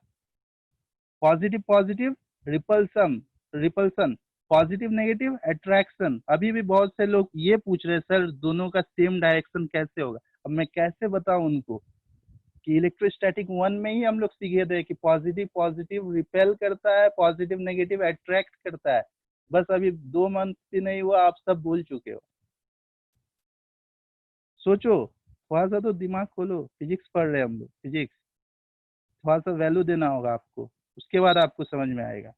positive positive repulsion, repulsion, positive negative attraction. अभी भी बहुत से लोग ये पूछ रहे हैं, सर दोनों का सेम डायरेक्शन कैसे होगा? अब मैं कैसे बताऊं उनको कि इलेक्ट्रोस्टैटिक 1 में ही हम लोग सीखे थे कि पॉजिटिव पॉजिटिव रिपेल करता है, पॉजिटिव नेगेटिव अट्रैक्ट करता है। बस अभी 2 मंथ भी नहीं हुआ, आप सब भूल चुके हो। सोचो, थोड़ा सा तो दिमाग खोलो, फिजिक्स पढ़ रहे हैं हम लोग, फिजिक्स। थोड़ा सा वैल्यू देना होगा आपको, उसके बाद आपको समझ में आएगा।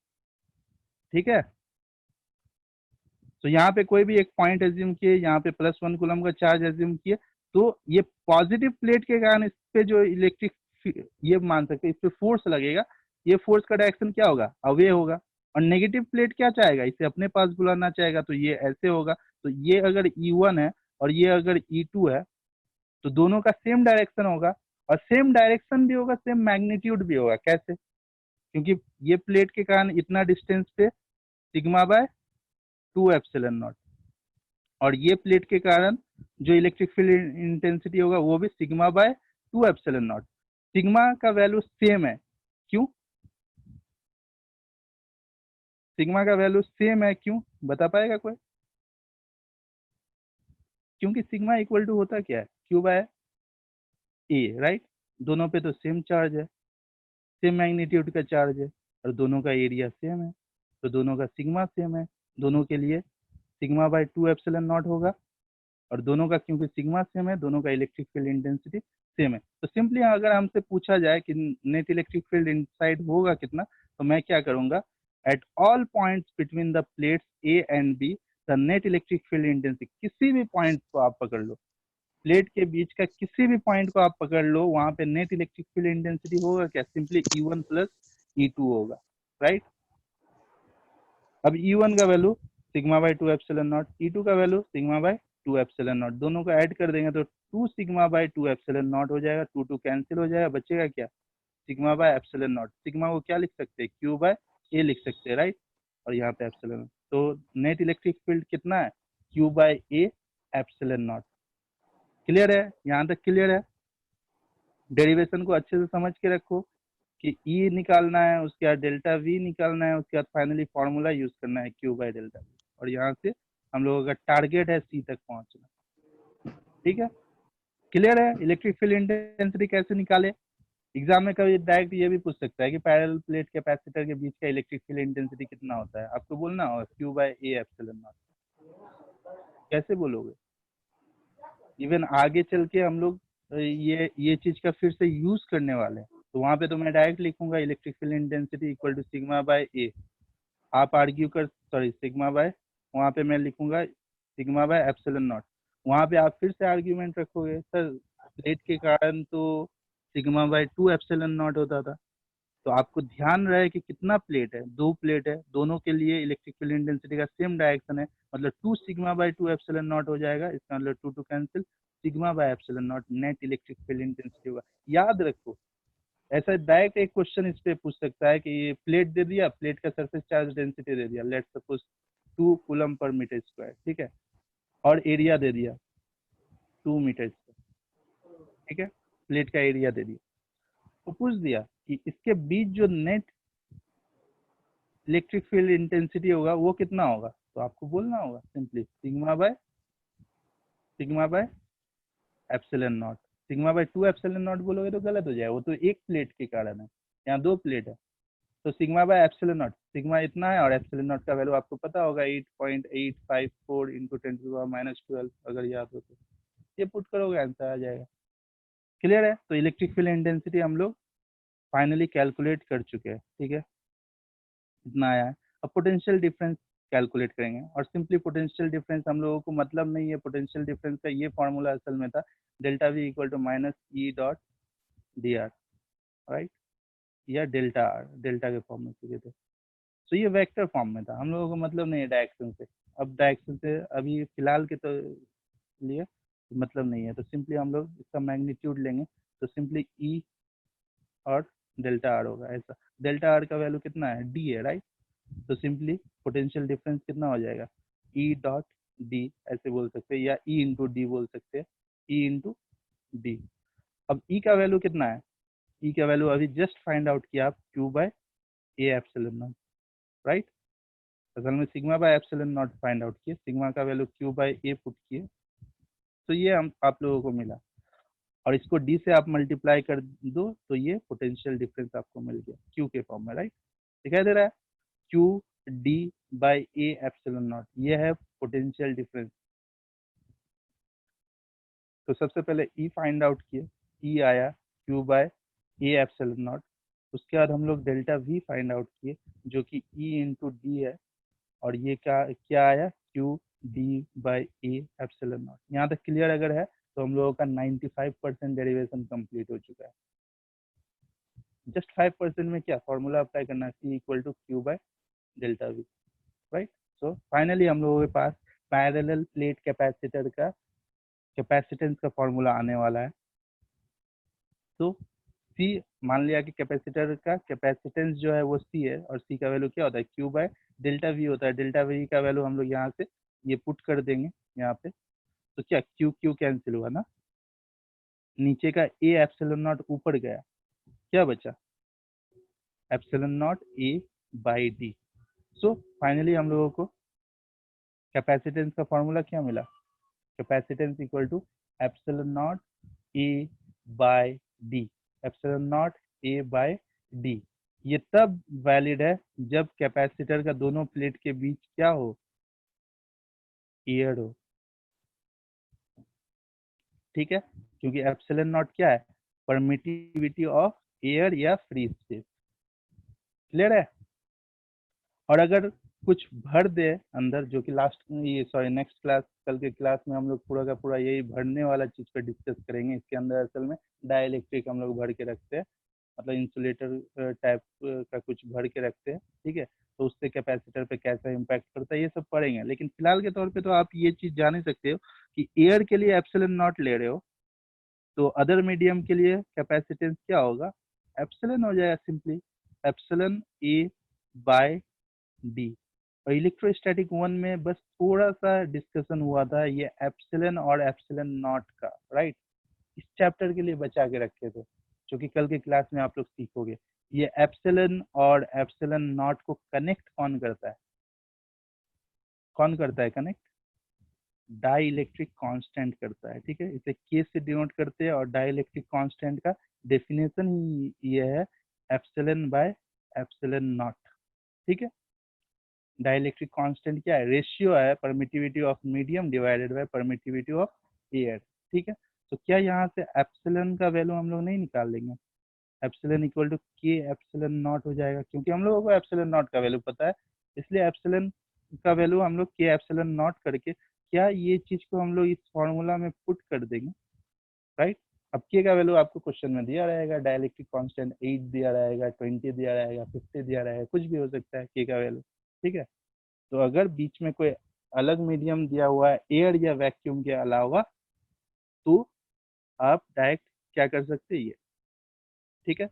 ठीक है, तो यहाँ पे कोई भी एक पॉइंट एज्यूम किए, यहाँ पे +1 कूलम का चार्ज एज्यूम किए, तो ये पॉजिटिव प्लेट के कारण इस पे जो इलेक्ट्रिक, ये मान सकते हैं इस पे फोर्स लगेगा, ये फोर्स का डायरेक्शन क्या होगा, अवे होगा। और नेगेटिव प्लेट क्या चाहेगा, इसे अपने पास बुलाना चाहेगा, तो ये ऐसे होगा। तो ये अगर E1 है और ये अगर E2 है, तो दोनों का सेम डायरेक्शन होगा, और सेम डायरेक्शन भी होगा, सेम मैग्नीट्यूड भी होगा। कैसे? क्योंकि ये प्लेट के कारण इतना डिस्टेंस पे सिग्मा बाय 2 एप्सिलॉन नॉट, और ये प्लेट के कारण जो इलेक्ट्रिक फील्ड इंटेंसिटी होगा वो भी sigma by 2 epsilon not. Sigma का वैल्यू सेम है, क्यों? सिग्मा का वैल्यू सेम है, क्यों? बता पाएगा कोई? क्योंकि सिग्मा इक्वल टू होता क्या है, Q बाय ए, राइट? दोनों पे तो सेम चार्ज है, सेम मैग्नीट्यूड का चार्ज है, और दोनों का एरिया सेम है, तो दोनों का सिग्मा सेम है। दोनों के लिए सिग्मा बाय 2 एप्सिलॉन नॉट होगा, और दोनों का क्योंकि सिग्मा सेम है, दोनों का इलेक्ट्रिक फील्ड इंटेंसिटी सेम है। तो सिंपली अगर हमसे पूछा जाए कि नेट इलेक्ट्रिक फील्ड इनसाइड होगा कितना, तो मैं क्या करूंगा, at all points between the plates A and be the net electric field intensity, किसी भी पॉइंट को आप पकड़ लो, प्लेट के बीच का किसी भी पॉइंट को आप पकड़ लो, वहां पे नेट इलेक्ट्रिक फील्ड इंटेंसिटी होगा क्या, सिंपली E1 प्लस E2 होगा, राइट? अब E1 का value sigma by 2 epsilon not, E2 का value sigma by 2 epsilon not, दोनों को ऐड कर देंगे तो 2 सिग्मा बाय 2 एप्सिलॉन नॉट हो जाएगा, 2 2 कैंसिल हो जाएगा, बचेगा क्या, sigma by epsilon not. Sigma को क्या लिख सकते हैं, क्यू बाय ए लिख सकते हैं, राइट। और यहाँ पे एप्सिलॉन, तो नेट इलेक्ट्रिक फील्ड कितना है, Q by A epsilon naught. Clear है, यहाँ तक क्लियर है। डेरिवेशन को अच्छे से समझ के रखो कि ई निकालना है, उसके बाद डेल्टा वी निकालना है, उसके बाद फाइनली फॉर्मूला यूज करना है क्यू बाय डेल्टा वी, और यहाँ से हम लोगों का टारगेट है सी तक पहुंचना। ठीक है, क्लियर है। इलेक्ट्रिक फील्ड इंटेंसिटी कैसे निकाले, एग्जाम में कभी डायरेक्ट ये भी पूछ सकता है कि पैरेलल प्लेट कैपेसिटर के बीच का इलेक्ट्रिक फील्ड इंटेंसिटी कितना होता है, आपको बोलना होगा Q by A epsilon naught. कैसे बोलोगे, इवन आगे चल के हम लोग ये चीज का फिर से यूज करने वाले हैं, तो वहां पे तो मैं डायरेक्ट लिखूंगा electric field intensity equal to sigma by A. आप आर्ग्यू कर, सॉरी सिग्मा बाय, वहां पे मैं लिखूंगा सिग्मा बाय एप्सिलॉन नॉट। वहां पे आप फिर से आर्ग्यूमेंट रखोगे, सर प्लेट के कारण तो सिग्मा बाय 2 एप्सिलॉन नॉट होता था। तो आपको ध्यान रहे कि कितना प्लेट है, 2 प्लेट है, दोनों के लिए इलेक्ट्रिक फील्ड इंटेंसिटी का सेम डायरेक्शन है, मतलब 2 सिग्मा बाय 2 एप्सिलॉन नॉट हो जाएगा। इसका मतलब 2 to cancel, sigma by epsilon not net electric field intensity होगा। याद रखो, ऐसा डायरेक्ट एक क्वेश्चन इस पे पूछ सकता है कि ये प्लेट दे दिया, प्लेट का सरफेस चार्ज डेंसिटी दे दिया, let's suppose 2 coulomb per metre square, ठीक है, और एरिया दे दिया 2 मीटर स्क्वायर, ठीक है, प्लेट का एरिया दे दिया। तो पूछ दिया कि इसके बीच जो नेट इलेक्ट्रिक फील्ड इंटेंसिटी होगा वो कितना होगा, तो आपको बोलना होगा simply sigma by epsilon not. Sigma by 2 epsilon not बोलोगे तो गलत हो जाएगा, वो तो एक प्लेट के कारण है, यहाँ 2 प्लेट है। तो sigma by epsilon not, sigma इतना है और एप्सिलॉन नॉट का वैल्यू आपको पता होगा 8.854 इंटू 10⁻12, अगर याद हो तो ये पुट करोगे आंसर आ जाएगा। क्लियर है, तो इलेक्ट्रिक फील्ड इंटेंसिटी हम लोग फाइनली कैलकुलेट कर चुके हैं, ठीक है, इतना आया है। अब पोटेंशियल डिफरेंस कैलकुलेट करेंगे, और सिंपली पोटेंशियल डिफरेंस हम लोगों को मतलब नहीं है, पोटेंशियल डिफरेंस का ये फॉर्मूला असल में था delta V equal to minus E dot D R, right, या डेल्टा आर, डेल्टा के फॉर्म में सीखे थे। तो ये वेक्टर फॉर्म में था, हम लोगों को मतलब नहीं है डायरेक्शन से। अब डायरेक्शन से अभी फिलहाल के तो लिए मतलब नहीं है, तो सिंपली हम लोग इसका मैग्नीट्यूड लेंगे, तो सिंपली ई और डेल्टा आर होगा ऐसा। डेल्टा आर का वैल्यू कितना है, डी है, राइट। तो सिंपली पोटेंशियल डिफरेंस कितना हो जाएगा, ई डॉट डी ऐसे बोल सकते हैं, या ई इंटू डी बोल सकते हैं, ई इंटू डी। अब ई का वैल्यू कितना है, ई का वैल्यू अभी जस्ट फाइंड आउट किया आप, Q by A epsilon naught, right. असल में sigma by epsilon naught find out किए, सिग्मा का value Q by A put किए, तो ये हम आप लोगों को मिला, और इसको डी से आप मल्टीप्लाई कर दो तो ये पोटेंशियल डिफरेंस आपको मिल गया क्यू के फॉर्म में, राइट। दिखाई दे रहा है, Q D by A epsilon not, ये है पोटेंशियल डिफरेंस। तो सबसे पहले ई फाइंड आउट किए, ई आया Q by A epsilon naught. उसके बाद हम लोग डेल्टा वी फाइंड आउट किए जो कि ई इंटू डी है, और ये क्या क्या आया, Q D by A epsilon not. यहाँ तक क्लियर अगर है तो हम लोगों का 95% डेरिवेशन कंप्लीट हो चुका है। जस्ट 5% में क्या फॉर्मूला अप्लाई करना है, C equal to Q by delta V, right. So finally हम लोगों के पास पैरेलल प्लेट कैपेसिटर का कैपेसिटेंस का फॉर्मूला आने वाला है। तो सी मान लिया कि कैपेसिटर का कैपेसिटेंस जो है वो सी है, और सी का वैल्यू क्या होता है, क्यू बाय डेल्टा वी होता है। डेल्टा वी का वैल्यू हम लोग यहाँ से ये पुट कर देंगे यहाँ पे, तो क्या क्यू क्यू कैंसिल हुआ ना, नीचे का ए एप्सिलॉन नॉट ऊपर गया, क्या बचा epsilon naught A by D. So finally हम लोगों को कैपेसिटेंस का फॉर्मूला क्या मिला, capacitance equal to epsilon naught A by D, epsilon naught A by D. ये तब वैलिड है जब कैपेसिटर का दोनों प्लेट के बीच क्या हो, एयर हो, ठीक है, क्योंकि एप्सिलॉन नॉट क्या है, परमिटिविटी ऑफ एयर या फ्री स्पेस। क्लियर है। और अगर कुछ भर दे अंदर, जो कि लास्ट ये सॉरी नेक्स्ट क्लास, कल के क्लास में हम लोग पूरा का पूरा यही भरने वाला चीज पे डिस्कस करेंगे। इसके अंदर असल में डाइलेक्ट्रिक हम लोग भर के रखते हैं, मतलब इंसुलेटर टाइप का कुछ भर के रखते हैं, ठीक है, तो उससे कैपेसिटर पे कैसा इम्पैक्ट करता है ये सब पढ़ेंगे। लेकिन फिलहाल के तौर पे तो आप ये चीज जान ही सकते हो कि एयर के लिए एप्सिलॉन नॉट ले रहे हो, तो अदर मीडियम के लिए कैपेसिटेंस क्या होगा, एप्सिलॉन हो जाएगा simply epsilon A by D. और इलेक्ट्रोस्टैटिक 1 में बस थोड़ा सा डिस्कशन हुआ था ये एप्सिलॉन और एप्सिलॉन नॉट का, राइट। इस चैप्टर के लिए बचा के रखे थे, जो कि कल के क्लास में आप लोग सीखोगे। ये एप्सिलॉन और एप्सिलॉन नॉट को कनेक्ट कौन करता है? कौन करता है कनेक्ट? डाई इलेक्ट्रिक कांस्टेंट करता है, ठीक है। इसे के से डिनोट करते हैं और डाई इलेक्ट्रिक कांस्टेंट का डेफिनेशन ही ये है एप्सिलॉन बाय एप्सिलॉन नॉट, ठीक है। डाइलेक्ट्रिक कांस्टेंट क्या है? रेशियो है permittivity of medium divided by permittivity of air, ठीक है। तो क्या यहाँ से एप्सिलॉन का वैल्यू हम लोग नहीं निकाल लेंगे? Epsilon equal to K epsilon not हो जाएगा, क्योंकि हम लोगों को एप्सिलॉन नॉट का वैल्यू पता है, इसलिए एप्सिलॉन का वैल्यू हम लोग के एप्सिलॉन नॉट करके क्या ये चीज को हम लोग इस फॉर्मूला में पुट कर देंगे, राइट। अब के का वैल्यू आपको क्वेश्चन में दिया रहेगा, डाइलेक्ट्रिक कांस्टेंट 8 दिया रहेगा, 20 दिया रहेगा, 50 दिया रहेगा, कुछ भी हो सकता है के का वैल्यू, ठीक है। तो अगर बीच में कोई अलग मीडियम दिया हुआ है एयर या वैक्यूम के अलावा, तो आप डायरेक्ट क्या कर सकते हैं ये, ठीक है।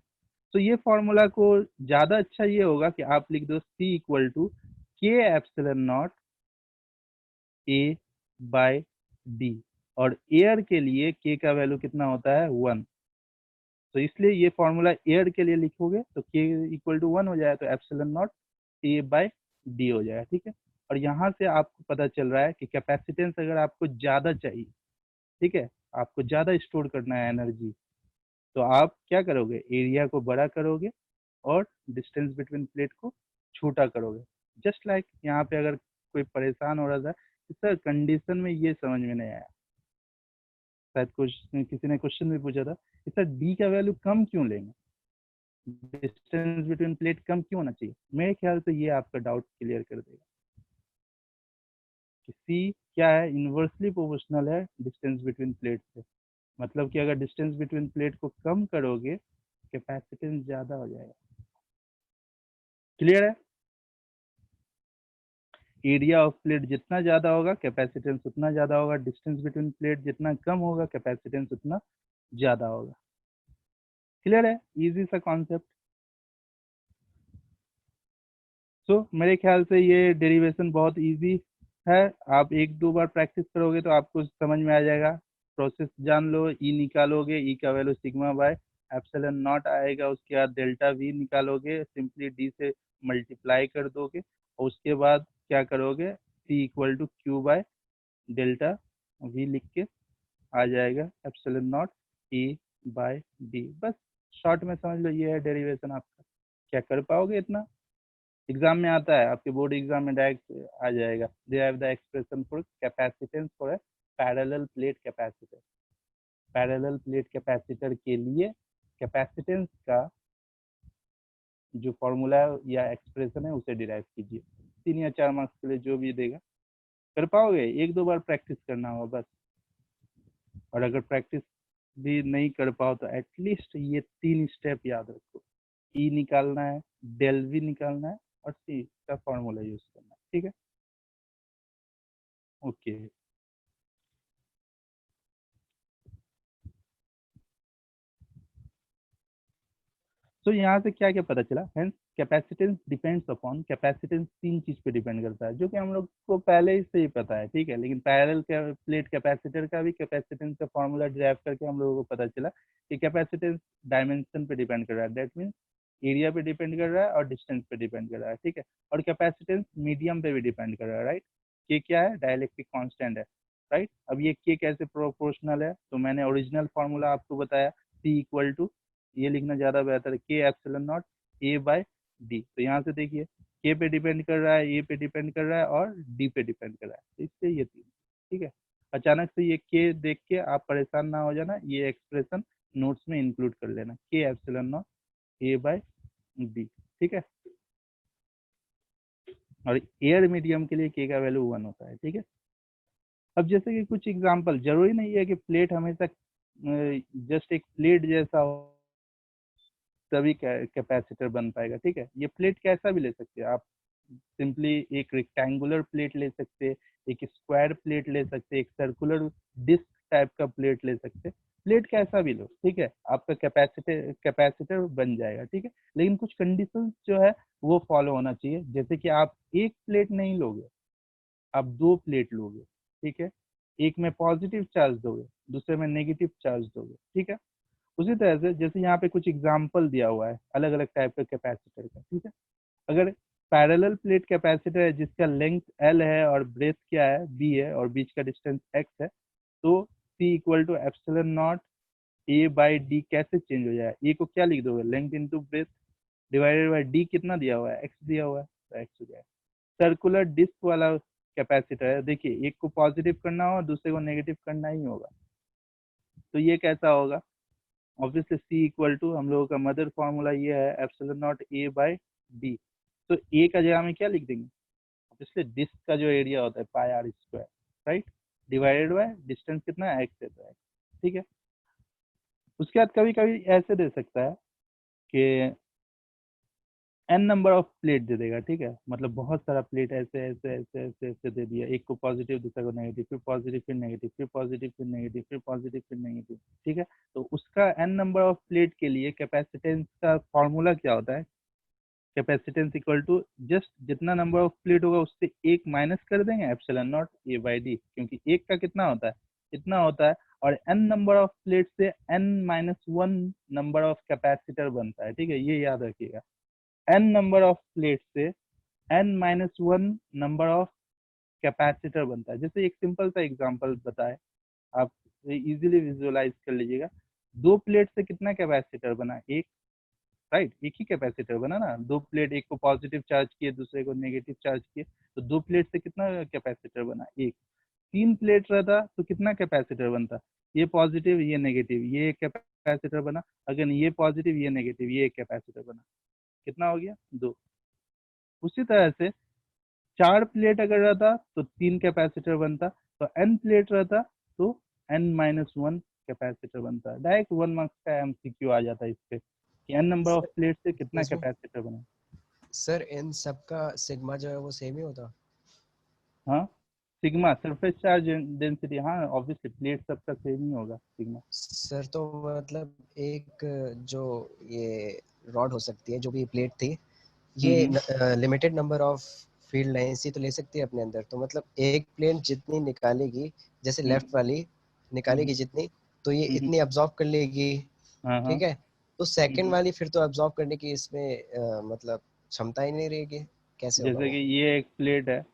तो ये फॉर्मूला को ज्यादा अच्छा ये होगा कि आप लिख दो C equal to K epsilon naught A by D, और एयर के लिए के का वैल्यू कितना होता है 1, तो इसलिए ये फॉर्मूला एयर के लिए लिखोगे तो के इक्वल टू 1 हो जाएगा, तो epsilon naught A by D हो जाएगा, ठीक है। और यहाँ से आपको पता चल रहा है कि कैपेसिटेंस अगर आपको ज़्यादा चाहिए, ठीक है, आपको ज़्यादा स्टोर करना है एनर्जी, तो आप क्या करोगे? एरिया को बड़ा करोगे और डिस्टेंस बिटवीन प्लेट को छोटा करोगे। जस्ट लाइक यहाँ पे अगर कोई परेशान हो रहा था कि सर कंडीशन में ये समझ में नहीं आया, शायद कुछ किसी ने क्वेश्चन भी पूछा था कि सर डी का वैल्यू कम क्यों लेंगे, डिस्टेंस बिटवीन प्लेट कम क्यों होना चाहिए? मेरे ख्याल से ये आपका डाउट क्लियर कर देगा कि सी क्या है, इनवर्सली प्रोपोर्शनल है डिस्टेंस बिटवीन प्लेट से। मतलब कि अगर डिस्टेंस बिटवीन प्लेट को कम करोगे कैपेसिटेंस ज्यादा हो जाएगा। क्लियर है? एरिया ऑफ प्लेट जितना ज्यादा होगा कैपेसिटेंस उतना ज्यादा होगा, डिस्टेंस बिटवीन प्लेट जितना कम होगा कैपेसिटेंस उतना ज्यादा होगा। क्लियर है? इजी सा कॉन्सेप्ट। तो मेरे ख्याल से ये डेरिवेशन बहुत इजी है, आप एक दो बार प्रैक्टिस करोगे तो आपको समझ में आ जाएगा। प्रोसेस जान लो, ई निकालोगे, ई का value sigma by epsilon naught आएगा, उसके बाद डेल्टा वी निकालोगे, सिंपली डी से मल्टीप्लाई कर दोगे, और उसके बाद क्या करोगे? C equal to Q by delta V लिख के आ जाएगा epsilon naught E by D. बस शॉर्ट में समझ लो, ये है डेरिवेशन आपका। क्या कर पाओगे इतना? एग्जाम में आता है, आपके बोर्ड एग्जाम में डायरेक्ट आ जाएगा, they have the expression for capacitance for a parallel plate capacitor. Parallel plate capacitor के लिए कैपेसिटेंस का जो फॉर्मूला या एक्सप्रेशन है उसे डिराइव कीजिए। 3 या 4 मार्क्स के लिए जो भी देगा। कर पाओगे? एक दो बार प्रैक्टिस करना होगा बस। और अगर प्रैक्टिस भी नहीं कर पाओ तो एटलीस्ट ये 3 स्टेप याद रखो, ई निकालना है, डेल वी निकालना है, और सी का फॉर्मूला यूज करना है, ठीक है। ओके। तो यहाँ से क्या क्या पता चला? Hence capacitance depends upon, capacitance 3 चीज पे डिपेंड करता है, जो कि हम लोग को पहले ही से ही पता है, ठीक है। लेकिन पैरेलल प्लेट कैपेसिटर का भी कैपेसिटेंस का फॉर्मूला डिराइव करके हम लोगों को पता चला कि कैपेसिटेंस डायमेंशन पे डिपेंड कर रहा है, दैट मीन्स एरिया पे डिपेंड कर रहा है और डिस्टेंस पे डिपेंड कर रहा है, ठीक है। और कैपेसिटेंस मीडियम पे भी डिपेंड कर रहा है, राइट। के क्या है? डाइलेक्ट्रिक कांस्टेंट है, राइट। अब ये के कैसे प्रोपोर्शनल है? तो मैंने ओरिजिनल फॉर्मूला आपको बताया, सी इक्वल टू, ये लिखना ज्यादा बेहतर है, K epsilon naught A by D. तो यहाँ से देखिए, के पे डिपेंड कर रहा है, ए पे डिपेंड कर रहा है और डी पे डिपेंड कर रहा है, तो इससे ये तीन, ठीक है। अचानक से ये के देख के आप परेशान ना हो जाना, ये एक्सप्रेशन नोट्स में इंक्लूड कर लेना, K epsilon naught A by D, ठीक है। और एयर मीडियम के लिए के का वैल्यू 1 होता है, ठीक है। अब जैसे कि कुछ एग्जांपल, जरूरी नहीं है कि प्लेट हमेशा जस्ट एक प्लेट जैसा हो तभी कैपेसिटर बन पाएगा, ठीक है। ये प्लेट कैसा भी ले सकते हैं आप, सिंपली एक रेक्टेंगुलर प्लेट ले सकते, एक स्क्वायर प्लेट ले सकते, एक सर्कुलर डिस्क टाइप का प्लेट ले सकते, प्लेट कैसा भी लो, ठीक है, आपका कैपेसिटर बन जाएगा, ठीक है। लेकिन कुछ कंडीशंस जो है वो फॉलो होना चाहिए, जैसे कि आप एक प्लेट नहीं लोगे, आप दो प्लेट लोगे, ठीक है। एक में पॉजिटिव चार्ज दोगे, दूसरे में नेगेटिव चार्ज दोगे, ठीक है। उसी तरह से जैसे यहाँ पे कुछ एग्जाम्पल दिया हुआ है अलग अलग टाइप के कैपेसिटर का, ठीक है। अगर पैरेलल प्लेट कैपेसिटर है जिसका लेंथ एल है और ब्रेथ क्या है बी है और बीच का डिस्टेंस एक्स है, तो C equal to epsilon naught A by D कैसे चेंज हो जाए, ए को क्या लिख दोगे, length into breadth divided by D कितना दिया हुआ है, एक्स दिया हुआ है, तो एक्स हो जाएगा। सर्कुलर डिस्क वाला कैपेसिटर है, देखिए एक को पॉजिटिव करना हो दूसरे को नेगेटिव करना ही होगा, तो ये कैसा होगा, ऑब्वियसली सी इक्वल टू हम लोगों का मदर फॉर्मूला ये है epsilon naught A by D, तो ए का जगह में क्या लिख देंगे, ऑब्वियसली डिस्क का जो एरिया होता है pi R square, right, divided by distance कितना है एक्स है, तो एक्स, ठीक है। उसके बाद कभी कभी ऐसे दे सकता है कि एन नंबर ऑफ प्लेट दे देगा, ठीक है, मतलब बहुत सारा प्लेट ऐसे ऐसे ऐसे ऐसे ऐसे दे दिया, एक को पॉजिटिव दूसरे को नेगेटिव, फिर पॉजिटिव फिर नेगेटिव, फिर पॉजिटिव फिर नेगेटिव, फिर पॉजिटिव फिर नेगेटिव, ठीक है। तो उसका एन नंबर ऑफ प्लेट के लिए कैपेसिटेंस का फॉर्मूला क्या होता है, कैपेसिटेंस इक्वल टू जस्ट जितना नंबर ऑफ प्लेट होगा उससे एक माइनस कर देंगे epsilon naught A by D, क्योंकि एक का कितना होता है, इतना होता है, और एन नंबर ऑफ प्लेट से N minus one number of capacitor बनता है, ठीक है, ये याद रखिएगा। एन नंबर ऑफ प्लेट से N minus one number of capacitor बनता है। जैसे एक सिंपल सा एग्जांपल बताए, आप इजीली विजुअलाइज कर लीजिएगा, दो प्लेट से कितना कैपेसिटर बना, एक, राइट, एक ही कैपेसिटर बना ना, दो प्लेट, एक को पॉजिटिव चार्ज किए दूसरे को नेगेटिव चार्ज किए, तो दो प्लेट से कितना कैपेसिटर बना, एक। तीन प्लेट रहता तो कितना कैपेसिटर बनता, ये पॉजिटिव ये नेगेटिव, ये एक कैपेसिटर बना, अगेन ये पॉजिटिव ये नेगेटिव, ये एक कैपेसिटर बना, कितना हो गया, दो। उसी तरह से चार प्लेट अगर रहता तो तीन कैपेसिटर बनता, तो एन प्लेट रहता तो एन माइनस वन कैपेसिटर बनता है। डायरेक्ट 1 मार्क्स का एमसीक्यू आ जाता है इस पे कि एन नंबर ऑफ प्लेट से कितना इसमें कैपेसिटर बना। सर इन सबका सिग्मा जो है वो सेम ही होता। हाँ, सिग्मा सरफेस चार्ज डेंसिटी, हाँ ऑब्वियसली प्लेट सबका सेम ही होगा सिग्मा। सर तो मतलब एक जो ये रॉड हो सकती है जो भी प्लेट थी, ये hmm limited number of field lines ही तो ले सकती है अपने अंदर, तो मतलब एक प्लेट जितनी निकालेगी, जैसे हम्म लेफ्ट वाली निकालेगी हम्म जितनी, तो ये हम्म, इतनी अब्जॉर्ब कर लेगी, हाँ हाँ ठीक है। तो सेकंड हम्म। वाली फिर तो अब्जॉर्ब करने की इसमें मतलब क्षमता ही नहीं रहेगी, कैसे होगा जैसे वो। कि ये एक प्लेट है,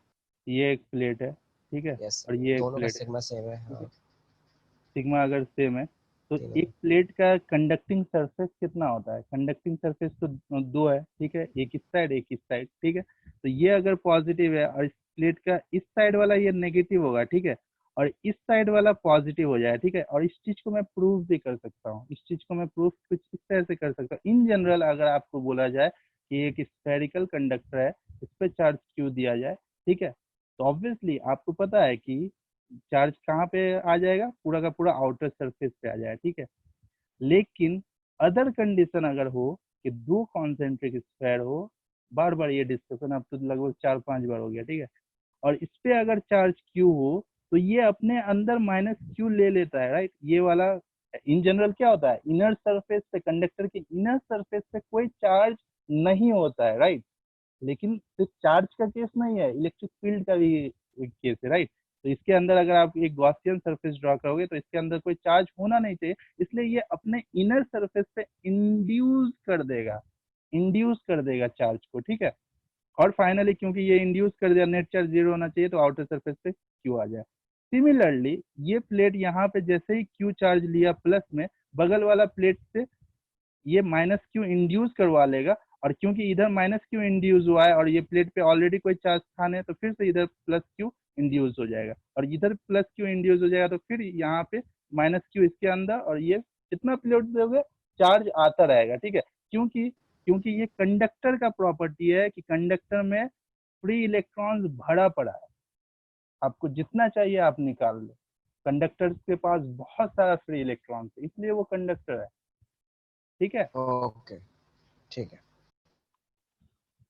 ये एक प्लेट है, ठीक है, यस, और ये एक दोनों का प्लेट है, सिग्मा सेम है, ठीक है। हाँ। सिग्मा अगर सेम है तो तीनों एक में प्लेट का कंडक्टिंग सरफेस कितना होता है, कंडक्टिंग सरफेस तो दो है, ठीक है, एक इस साइड एक इस साइड, ठीक है। तो ये अगर पॉजिटिव है और इस प्लेट का इस साइड वाला ये नेगेटिव होगा, ठीक है, और इस साइड वाला पॉजिटिव हो जाए, ठीक है। और इस चीज को मैं प्रूव भी कर सकता हूँ, इस चीज को मैं प्रूफ कुछ इस तरह से कर सकता हूँ। इन जनरल अगर आपको बोला जाए कि एक स्फेरिकल कंडक्टर है, इस पे चार्ज क्यू दिया जाए, ठीक है, तो ऑब्वियसली आपको पता है कि चार्ज कहाँ पे आ जाएगा, पूरा का पूरा आउटर सरफेस पे आ जाएगा, ठीक है। लेकिन अदर कंडीशन अगर हो कि दो कॉन्सेंट्रिक स्फेयर हो, बार बार ये डिस्कशन अब तो लगभग 4-5 बार हो गया, ठीक है, और इस पे अगर चार्ज क्यू हो तो ये अपने अंदर माइनस क्यू ले लेता है, राइट, ये वाला। इन जनरल क्या होता है, इनर सरफेस पे, कंडक्टर के इनर सरफेस पे कोई चार्ज नहीं होता है, राइट। लेकिन सिर्फ चार्ज का केस नहीं है, इलेक्ट्रिक फील्ड का भी एक केस है, राइट। तो इसके अंदर अगर आप एक गॉसियन सरफेस ड्रॉ करोगे तो इसके अंदर कोई चार्ज होना नहीं चाहिए, इसलिए ये अपने इनर सरफेस पे इंड्यूस कर देगा चार्ज को, ठीक है। और फाइनली क्योंकि ये इंड्यूस कर दिया, नेट चार्ज जीरो होना चाहिए, तो आउटर सरफेस पे क्यू आ जाए। सिमिलरली ये प्लेट यहाँ पे जैसे ही क्यू चार्ज लिया प्लस में, बगल वाला प्लेट से ये माइनस क्यू इंड्यूस करवा लेगा, और क्योंकि इधर माइनस क्यू इंड्यूस हुआ है और ये प्लेट पे ऑलरेडी कोई चार्ज था नहीं, तो फिर से इधर प्लस क्यू इंड्यूस हो जाएगा, और इधर प्लस क्यू इंड्यूस हो जाएगा, तो फिर यहाँ पे माइनस क्यू इसके अंदर, और ये कितना प्लेट दोगे, चार्ज आता रहेगा, ठीक है। क्योंकि क्योंकि ये कंडक्टर का प्रॉपर्टी है कि कंडक्टर में फ्री इलेक्ट्रॉन्स भरा पड़ा है, आपको जितना चाहिए आप निकाल लो, कंडक्टर के पास बहुत सारा फ्री इलेक्ट्रॉन्स है, इसलिए वो कंडक्टर है, ठीक है। ओके, ठीक है।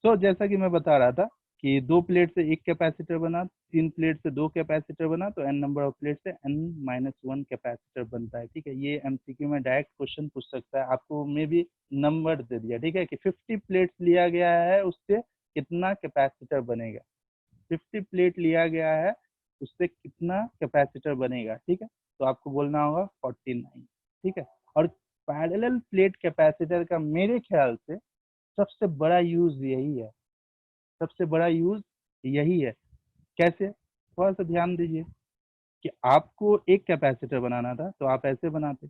तो जैसा कि मैं बता रहा था कि 2 प्लेट से एक कैपेसिटर बना, 3 प्लेट से 2 कैपेसिटर बना, तो n नंबर ऑफ प्लेट से n-1 कैपेसिटर बनता है। ठीक है, ये एमसीक्यू में डायरेक्ट क्वेश्चन पूछ सकता है, आपको मे भी नंबर दे दिया। ठीक है, कि 50 प्लेट्स लिया गया है, उससे कितना कैपेसिटर बनेगा। 50 प्लेट लिया गया है, उससे कितना कैपेसिटर बनेगा। ठीक है, तो आपको बोलना होगा 49। ठीक है, और पैरेलल प्लेट कैपेसिटर का मेरे ख्याल से सबसे बड़ा यूज यही है, सबसे बड़ा यूज यही है। कैसे, थोड़ा सा ध्यान दीजिए कि आपको एक कैपेसिटर बनाना था तो आप ऐसे बनाते,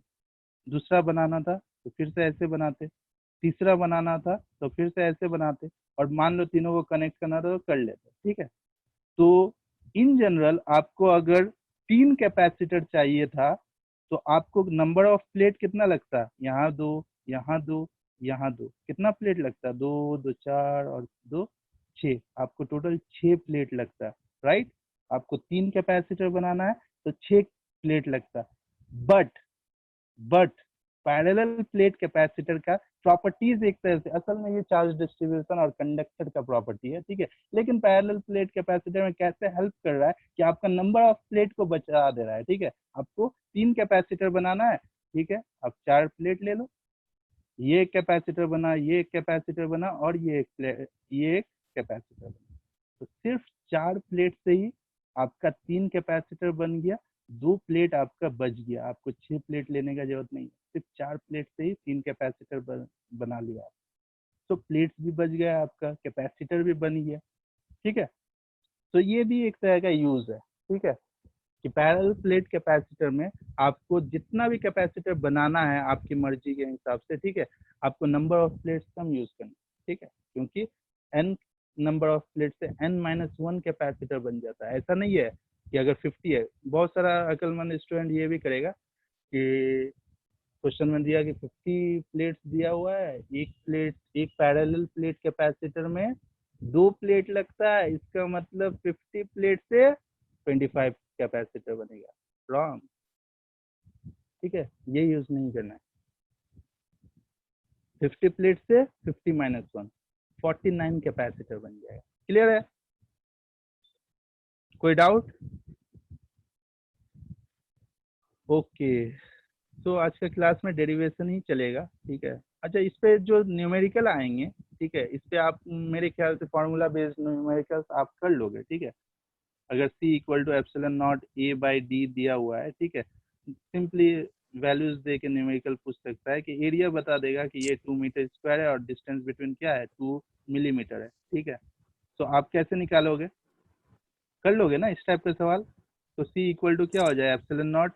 दूसरा बनाना था तो फिर से ऐसे बनाते, तीसरा बनाना था तो फिर से ऐसे बनाते, और मान लो तीनों को कनेक्ट करना था तो कर लेते। ठीक है, तो इन जनरल आपको अगर 3 कैपेसिटर चाहिए था तो आपको नंबर ऑफ प्लेट कितना लगता, यहाँ 2, यहाँ 2, यहाँ 2, कितना प्लेट लगता, 2 2 4 और 2 6, आपको टोटल 6 प्लेट लगता। राइट, आपको 3 कैपेसिटर बनाना है तो 6 प्लेट लगता। But but parallel plate capacitor का प्रॉपर्टीज एक तरह से, असल में ये चार्ज डिस्ट्रीब्यूशन और कंडक्टर का प्रॉपर्टी है। ठीक है, लेकिन पैरेलल प्लेट कैपेसिटर में कैसे हेल्प कर रहा है कि आपका नंबर ऑफ प्लेट को बचा दे रहा है। ठीक है, आपको 3 कैपेसिटर बनाना है, ठीक है, आप 4 प्लेट ले लो, ये एक कैपेसिटर बना, ये एक कैपेसिटर बना, और ये एक कैपेसिटर बना, तो सिर्फ 4 प्लेट से ही आपका 3 कैपेसिटर बन गया, 2 प्लेट आपका बच गया, आपको 6 प्लेट लेने का जरूरत नहीं है, सिर्फ 4 प्लेट से ही 3 कैपेसिटर बना लिया आप। तो प्लेट्स भी बच गया आपका, कैपेसिटर भी बन गया। ठीक है, तो ये भी एक तरह का यूज है। ठीक है, कि पैरेलल प्लेट कैपेसिटर में आपको जितना भी कैपेसिटर बनाना है आपकी मर्जी के हिसाब से, ठीक है, आपको number of plates come use करना। ठीक है, क्योंकि n नंबर ऑफ प्लेट से n-1 कैपेसिटर बन जाता है। ऐसा नहीं है कि अगर 50 है, बहुत सारा अकलमंद स्टूडेंट ये भी करेगा कि क्वेश्चन में दिया कि 50 प्लेट्स दिया हुआ है, एक पैरेलल प्लेट कैपेसिटर में 2 प्लेट लगता है, इसका मतलब 50 प्लेट से 25 कैपेसिटर बनेगा। रॉन्ग। ठीक है, ये यूज नहीं करना है। 50 प्लेट से 50-1 49 कैपेसिटर बन जाएगा। क्लियर है, कोई डाउट? ओके, तो आज का क्लास में डेरिवेशन ही चलेगा। ठीक है, अच्छा, इस पे जो न्यूमेरिकल आएंगे, ठीक है, इस पे आप मेरे ख्याल से फार्मूला बेस्ड न्यूमेरिकल्स आप कर लोगे। ठीक है, अगर C equal to epsilon naught A/D दिया हुआ है, ठीक है, सिंपली वैल्यूज दे के न्यूमेरिकल पूछ सकता है कि एरिया बता देगा कि ये 2 मीटर स्क्वायर है और डिस्टेंस बिटवीन क्या है, 2 मिलीमीटर है। ठीक है, तो आप कैसे निकालोगे, कर लोगे ना इस टाइप का सवाल। तो C इक्वल टू क्या हो जाए, एप्सिलॉन नॉट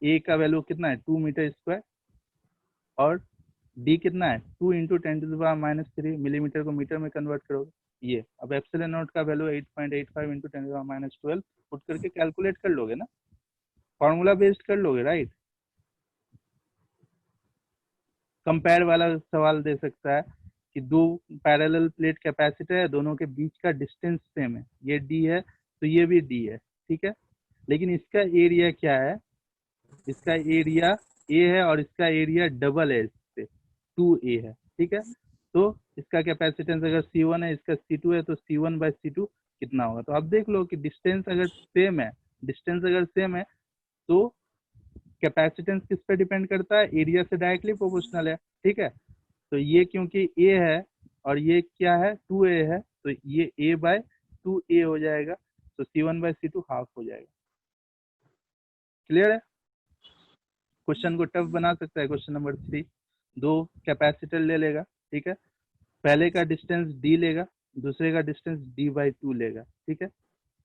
A का वैल्यू कितना है, 2 मीटर स्क्वायर, और D कितना है, 2 इंटू 10⁻³ मिलीमीटर को मीटर में कन्वर्ट करोगे। ये अब एप्सिलॉन नॉट का वैल्यू 8.85 इंटू 10⁻12 पुट करके कैलकुलेट कर लोगे ना, फॉर्मूला बेस्ड कर लोगे। राइट, कंपेयर वाला सवाल दे सकता है कि 2 पैरेलल प्लेट कैपेसिटर है, दोनों के बीच का डिस्टेंस सेम है, ये D है तो ये भी D है। ठीक है, लेकिन इसका एरिया क्या है, इसका एरिया A है और इसका एरिया डबल है, इससे 2A है। ठीक है, तो इसका कैपेसिटेंस अगर C1 है, इसका C2 है, तो C1/C2 कितना होगा। तो आप देख लो कि डिस्टेंस अगर सेम है, डिस्टेंस अगर सेम है तो कैपेसिटेंस किस पे डिपेंड करता है, एरिया से डायरेक्टली प्रोपोर्शनल है। ठीक है, तो ये क्योंकि A है और ये क्या है, 2A है, तो ये A/2A हो जाएगा, तो C1/C2 हाफ हो जाएगा। क्लियर है, क्वेश्चन को टफ बना सकता है। क्वेश्चन नंबर 3, 2 कैपेसिटर ले लेगा, ठीक है, पहले का डिस्टेंस D लेगा, दूसरे का डिस्टेंस D/2 लेगा। ठीक है,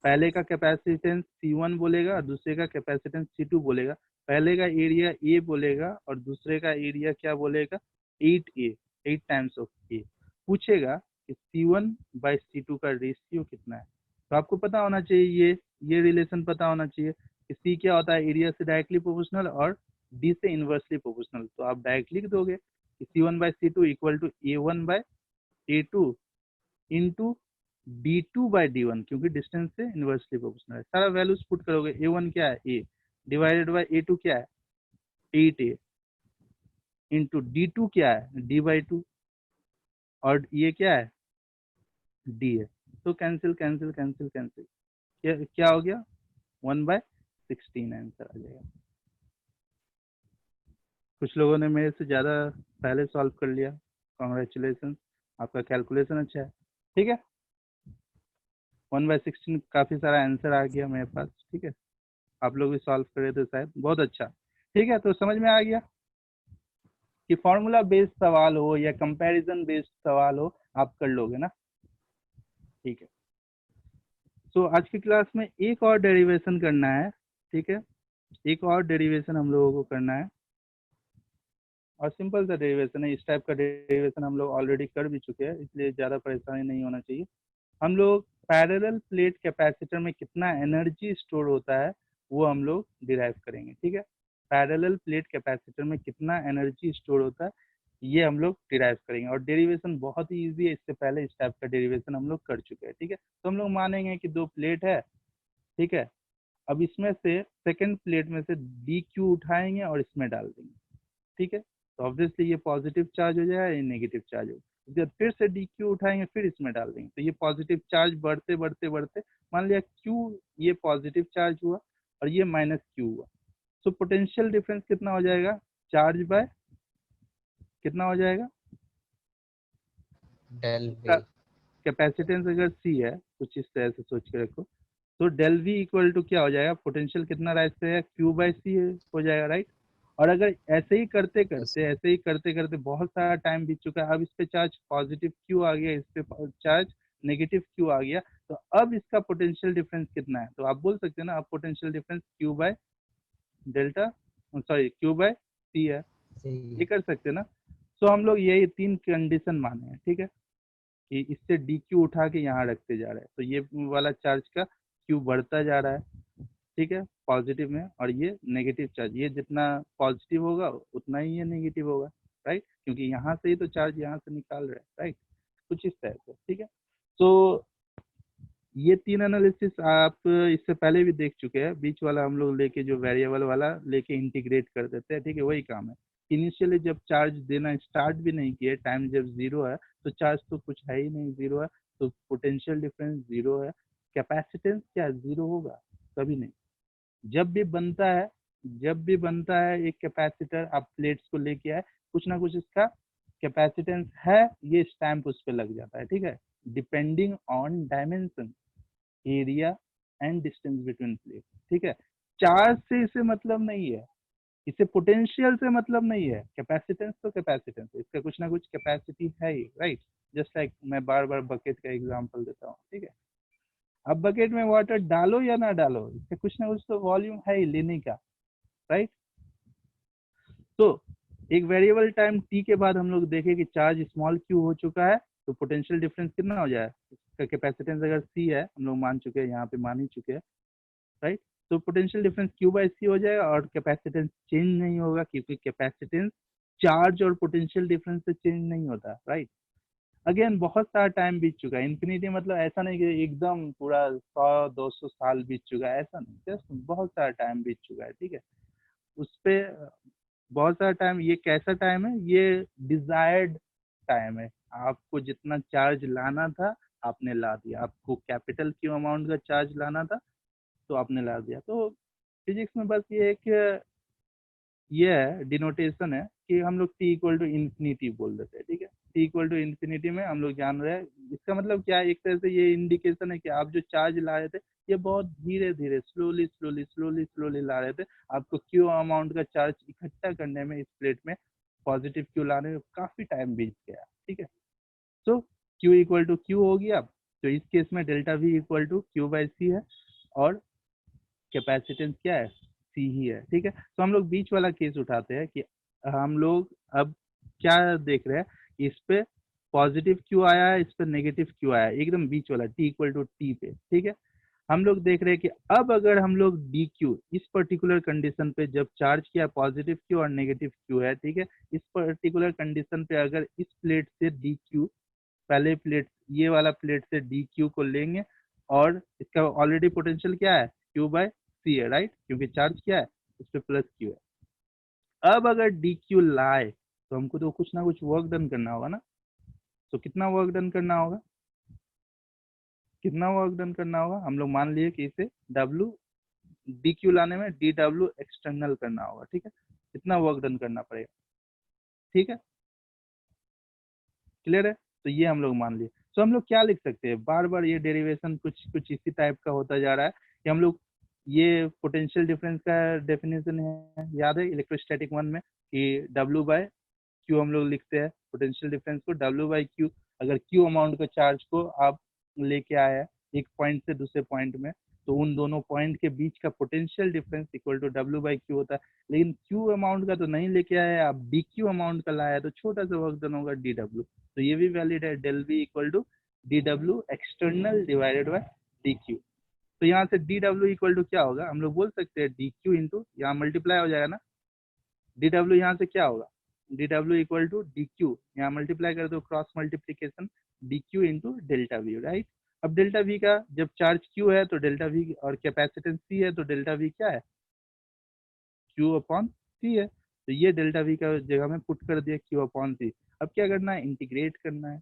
पहले का कैपेसिटेंस C1 बोलेगा और दूसरे का कैपेसिटेंस C2 बोलेगा, पहले का एरिया A बोलेगा और दूसरे का एरिया क्या बोलेगा, 8A, 8 टाइम्स ऑफ A। पूछेगा कि C1/C2 का रेशियो कितना है, तो आपको पता होना चाहिए, ये रिलेशन पता होना चाहिए कि C क्या होता है, एरिया से डायरेक्टली प्रोपोर्शनल और D से इनवर्सली प्रोपोर्शनल। तो आप डायरेक्ट लिख दोगे कि C1/C2 equal to A1/A2 into D2/D1, क्योंकि डिस्टेंस से इनवर्सली प्रोपोर्शनल है। सारा वैल्यूज पुट करोगे, A1 क्या है, A डिवाइडेड बाय A2 क्या है, 8A, इंटू D2 क्या है, D/2, और ये क्या है, डी है, तो कैंसिल कैंसिल कैंसिल कैंसिल, क्या हो गया, 1/16 आंसर आ जाएगा। कुछ लोगों ने मेरे से ज़्यादा पहले सॉल्व कर लिया, कॉन्ग्रेचुलेसन, आपका कैलकुलेशन अच्छा है। ठीक है, 1/16 काफ़ी सारा आंसर आ गया मेरे पास। ठीक है, आप लोग भी सॉल्व कर रहे थे शायद, बहुत अच्छा। ठीक है, तो समझ में आ गया कि फॉर्मूला बेस्ड सवाल हो या कंपैरिजन बेस्ड सवाल हो, आप कर लोगे ना। ठीक है, तो आज की क्लास में एक और डेरिवेशन करना है। ठीक है, एक और डेरिवेशन हम लोगों को करना है, और सिंपल सा डेरिवेशन है। इस टाइप का डेरिवेशन हम लोग ऑलरेडी कर भी चुके हैं, इसलिए ज़्यादा परेशानी नहीं होना चाहिए। हम लोग पैरेलल प्लेट कैपेसिटर में कितना एनर्जी स्टोर होता है वो हम लोग डिराइव करेंगे। ठीक है, पैरेलल प्लेट कैपेसिटर में कितना एनर्जी स्टोर होता है ये हम लोग डिराइव करेंगे, और डेरिवेशन बहुत ही ईजी है, इससे पहले इस टाइप का डेरिवेशन हम लोग कर चुके हैं। ठीक है, तो हम लोग मानेंगे कि दो प्लेट है। ठीक है, अब इसमें से सेकंड प्लेट में से डी क्यू उठाएंगे और इसमें डाल देंगे। ठीक है, तो ऑब्वियसली ये पॉजिटिव चार्ज हो जाएगा, ये नेगेटिव चार्ज होगा। जब फिर से डी क्यू उठाएंगे फिर इसमें डाल देंगे, तो ये पॉजिटिव चार्ज बढ़ते बढ़ते बढ़ते, मान लिया क्यू ये पॉजिटिव चार्ज हुआ और ये माइनस क्यू हुआ, तो पोटेंशियल डिफरेंस कितना हो जाएगा, चार्ज बाय कितना हो जाएगा, डेल इसका वी। कैपेसिटेंस अगर सी है, कुछ इस तरह से सोच के रखो, तो डेल वी इक्वल टू क्या हो जाएगा, पोटेंशियल कितना राइज करेगा, क्यू बाई सी हो जाएगा, राइट। और अगर ऐसे ही करते यस। करते ऐसे ही करते करते बहुत सारा टाइम बीत चुका है, अब इस पे चार्ज पॉजिटिव क्यू आ गया, इस पे चार्ज नेगेटिव क्यू आ गया, तो अब इसका पोटेंशियल डिफरेंस कितना है, तो आप बोल सकते हैं ना, अब potential difference Q by delta, sorry Q by C है, ये कर सकते हैं ना। तो हम लोग यही तीन कंडीशन माने हैं। ठीक है, कि इससे डी क्यू उठा के यहाँ रखते जा रहे हैं, तो ये वाला चार्ज का क्यू बढ़ता जा रहा है। ठीक है, पॉजिटिव में, और ये नेगेटिव चार्ज, ये जितना पॉजिटिव होगा उतना ही ये नेगेटिव होगा, राइट, क्योंकि यहाँ से ही तो चार्ज यहाँ से निकाल रहे हैं, राइट, कुछ इस तरह से। ठीक है, तो ये तीन एनालिसिस आप इससे पहले भी देख चुके हैं, बीच वाला हम लोग लेके जो वेरिएबल वाला लेके इंटीग्रेट कर देते हैं। ठीक है, वही काम है। इनिशियली जब चार्ज देना स्टार्ट भी नहीं किए, टाइम जब जीरो है, तो चार्ज तो कुछ है ही नहीं, जीरो है, तो पोटेंशियल डिफरेंस जीरो है, कैपेसिटेंस क्या जीरो होगा, कभी नहीं। जब भी बनता है, जब भी बनता है एक कैपेसिटर, आप प्लेट्स को लेके आए, कुछ ना कुछ इसका कैपेसिटेंस है, ये स्टैम्प उस पर लग जाता है। ठीक है, depending on dimension, area and distance between plate. ठीक है, चार्ज से इसे मतलब नहीं है, इसे पोटेंशियल से मतलब नहीं है, कैपेसिटेंस तो कैपेसिटेंस है, इसका कुछ ना कुछ कैपेसिटी है ही, राइट। जस्ट लाइक मैं बार बार बकेट का एग्जांपल देता हूँ। ठीक है, अब बकेट में वाटर डालो या ना डालो, इसका कुछ ना कुछ तो वॉल्यूम है ही लेने का, राइट। तो एक वेरिएबल टाइम टी के बाद हम लोग देखें कि चार्ज स्मॉल क्यू हो चुका है, तो पोटेंशियल डिफरेंस कितना हो जाए, इसका कैपेसिटेंस अगर सी है, हम लोग मान चुके हैं, यहाँ पे मान ही चुके हैं, राइट। तो पोटेंशियल डिफरेंस क्यू बाई सी हो जाएगा, और कैपेसिटेंस चेंज नहीं होगा, क्योंकि कैपेसिटेंस चार्ज और पोटेंशियल डिफरेंस से चेंज नहीं होता, राइट। अगेन बहुत सारा टाइम बीत चुका है, इन्फिनिटी मतलब ऐसा नहीं कि एकदम पूरा 100-200 साल बीत चुका है, ऐसा नहीं, जस्ट बहुत सारा टाइम बीत चुका है। ठीक है, उस पे बहुत सारा टाइम, ये कैसा टाइम है, ये डिजायर्ड टाइम है। आपको जितना चार्ज लाना था आपने ला दिया, आपको कैपिटल क्यू अमाउंट का चार्ज लाना था तो आपने ला दिया। तो फिजिक्स में बस ये एक ये है डिनोटेशन है कि हम लोग टी इक्वल टू इन्फिनिटी बोल देते हैं। ठीक है, टी इक्वल टू इन्फिनिटी में हम लोग जान रहे हैं, इसका मतलब क्या है, एक तरह से ये इंडिकेशन है कि आप जो चार्ज ला रहे थे ये बहुत धीरे धीरे स्लोली स्लोली स्लोली स्लोली ला रहे थे, आपको क्यू अमाउंट का चार्ज इकट्ठा करने में, इस प्लेट में पॉजिटिव क्यू लाने में काफी टाइम बीत गया। ठीक है, तो क्यू इक्वल टू क्यू हो गया, तो इस केस में delta V equal to Q by C है, और कैपेसिटेंस क्या है, सी ही है। ठीक है, तो हम लोग बीच वाला केस उठाते हैं कि हम लोग अब क्या देख रहे हैं, इस पे पॉजिटिव क्यू आया है, इस पे नेगेटिव क्यू आया है, एकदम बीच वाला टी इक्वल टू टी पे। ठीक है, हम लोग देख रहे हैं कि अब अगर हम लोग डी क्यू इस पर्टिकुलर कंडीशन पे जब चार्ज किया, पॉजिटिव क्यू और नेगेटिव क्यू है, ठीक है, इस पर्टिकुलर कंडीशन पे अगर इस प्लेट से डी क्यू, पहले प्लेट ये वाला प्लेट से डी क्यू को लेंगे, और इसका ऑलरेडी पोटेंशियल क्या है, क्यू बाय सी है, राइट, क्योंकि चार्ज क्या है, इस पे प्लस क्यू है। अब अगर डी क्यू लाए तो हमको तो कुछ ना कुछ वर्क डन करना होगा ना, तो कितना वर्क डन करना होगा, कितना वर्क डन करना होगा, हम लोग मान लिए कि इसे डब्ल्यू डी क्यू लाने में डी डब्ल्यू एक्सटर्नल करना होगा, ठीक है, इतना वर्क डन करना पड़ेगा, ठीक है, क्लियर है। तो ये हम लोग मान लिए। तो हम लोग क्या लिख सकते हैं, बार बार ये डेरिवेशन कुछ कुछ इसी टाइप का होता जा रहा है कि हम लोग ये पोटेंशियल डिफरेंस का डेफिनेशन है, याद है इलेक्ट्रोस्टैटिक वन में कि डब्ल्यू बाय क्यू हम लोग लिखते हैं पोटेंशियल डिफरेंस को, डब्ल्यू बाई क्यू। अगर क्यू अमाउंट का चार्ज को आप लेके आए हैं एक पॉइंट से दूसरे पॉइंट में, तो उन दोनों पॉइंट के बीच का potential difference equal to W by Q होता है। लेकिन क्यू अमाउंट का तो नहीं लेके आए, आप डी क्यू अमाउंट का लाया, तो छोटा सा वर्क डन होगा डी डब्ल्यू। तो ये भी वैलिड है, del V equal to D W external divided by D Q. तो यहाँ से डी डब्ल्यू इक्वल टू क्या होगा, हम लोग बोल सकते हैं डी क्यू इंटू, यहाँ मल्टीप्लाई हो जाएगा ना, डी डब्ल्यू यहाँ से क्या होगा, D W equal to D Q, यहाँ मल्टीप्लाई कर दो cross multiplication, D Q into delta V, right. अब डेल्टा वी का जब चार्ज क्यू है तो डेल्टा वी, और कैपेसिटेंस सी है तो डेल्टा वी क्या है, क्यू अपॉन सी है। तो ये डेल्टा वी का जगह में पुट कर दिया क्यू अपॉन सी। अब क्या करना है, इंटीग्रेट करना है।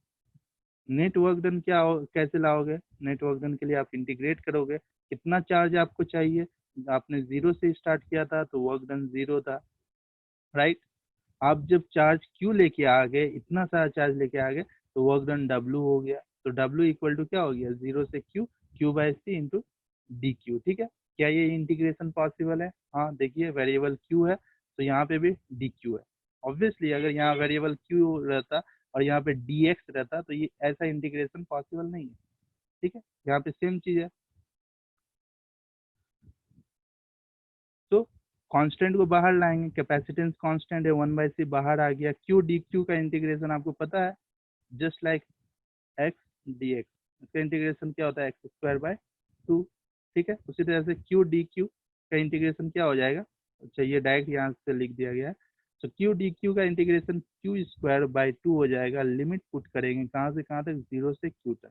नेट वर्क डन क्या हो, कैसे लाओगे, नेट वर्क डन के लिए आप इंटीग्रेट करोगे, कितना चार्ज आपको चाहिए, आपने जीरो से स्टार्ट किया था तो वर्क डन जीरो था, राइट। आप जब चार्ज क्यू लेके आ गए, इतना सारा चार्ज लेके आ गए, तो वर्क डन डब्ल्यू हो गया। तो डब्ल्यू इक्वल टू क्या हो गया, जीरो से Q, Q by C into D Q, ठीक है। क्या ये इंटीग्रेशन पॉसिबल है, हाँ देखिए वेरिएबल क्यू है तो यहाँ पे भी डी क्यू है। ऑब्वियसली अगर यहाँ वेरिएबल क्यू रहता और यहाँ पे डी एक्स रहता तो ये ऐसा इंटीग्रेशन पॉसिबल नहीं है, ठीक है। यहाँ पे सेम चीज है। तो कांस्टेंट को बाहर लाएंगे, कैपेसिटेंस कांस्टेंट है 1/c बाहर आ गया, क्यू डी क्यू का इंटीग्रेशन आपको पता है, just like x D x, इसका इंटीग्रेशन क्या होता है एक्स स्क्वायर बाय टू, ठीक है। उसी तरह से क्यू डी क्यू का इंटीग्रेशन क्या हो जाएगा, अच्छा ये डायरेक्ट यहाँ से लिख दिया गया है। तो क्यू डी क्यू का integration Q square by to हो जाएगा, लिमिट पुट करेंगे कहाँ से कहाँ तक, जीरो से क्यू तक।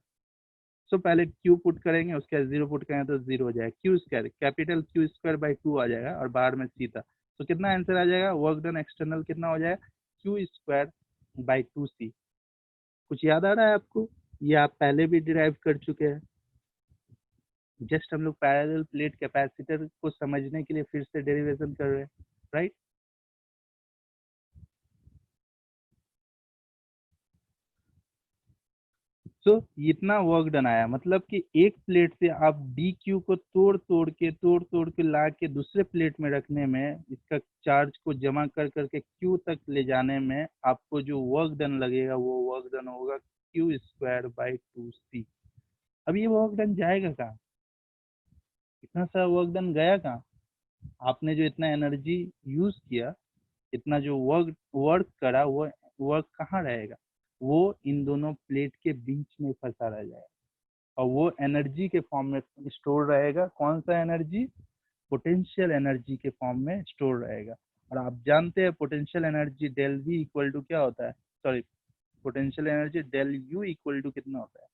सो पहले क्यू पुट करेंगे, उसके बाद जीरो पुट करेंगे तो जीरो हो जाएगा, Q square capital Q square by two आ जाएगा और बाहर में सी था। तो कितना आंसर आ जाएगा, वर्क डन एक्सटर्नल कितना हो जाएगा, क्यू स्क्वायर बाई टू सी। कुछ याद आ रहा है आपको, ये आप पहले भी डिराइव कर चुके हैं, जस्ट हम लोग पैरेलल प्लेट कैपेसिटर को समझने के लिए फिर से डेरिवेशन कर रहे हैं, राइट। सो इतना वर्क डन आया, मतलब कि एक प्लेट से आप डी क्यू को तोड़ तोड़ के ला के दूसरे प्लेट में रखने में, इसका चार्ज को जमा कर करके क्यू तक ले जाने में आपको जो वर्क डन लगेगा वो वर्क डन होगा क्यू स्क्वायर बाई टू सी। अब ये वर्क डन जाएगा कहाँ, इतना सा वर्क डन गया कहाँ, आपने जो इतना एनर्जी यूज किया, इतना जो वर्क वर्क करा, वो वर्क कहाँ रहेगा, वो इन दोनों प्लेट के बीच में फंसा रह जाएगा और वो एनर्जी के फॉर्म में स्टोर रहेगा। कौन सा एनर्जी, पोटेंशियल एनर्जी के फॉर्म में स्टोर रहेगा। और आप जानते हैं potential energy del V equal to क्या होता है, sorry potential energy del U equal to कितना होता है,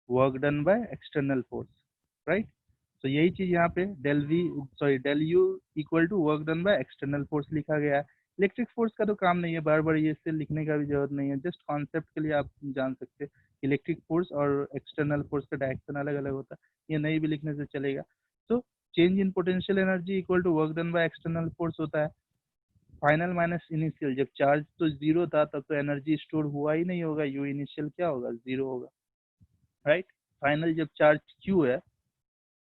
work done by external force, right. तो यही चीज यहाँ पे del V, sorry del U equal to work done by external force लिखा गया है। इलेक्ट्रिक फोर्स का तो काम नहीं है, बार बार ये इससे लिखने का भी जरूरत नहीं है, जस्ट कॉन्सेप्ट के लिए आप जान सकते हैं इलेक्ट्रिक फोर्स और एक्सटर्नल फोर्स का डायरेक्शन अलग अलग होता है, ये नहीं भी लिखने से चलेगा। तो change in potential energy equal to work done by external force होता है, फाइनल माइनस इनिशियल। जब चार्ज तो जीरो था तब तो एनर्जी स्टोर हुआ ही नहीं होगा, यू इनिशियल क्या होगा, जीरो होगा, राइट। फाइनल जब चार्ज क्यू है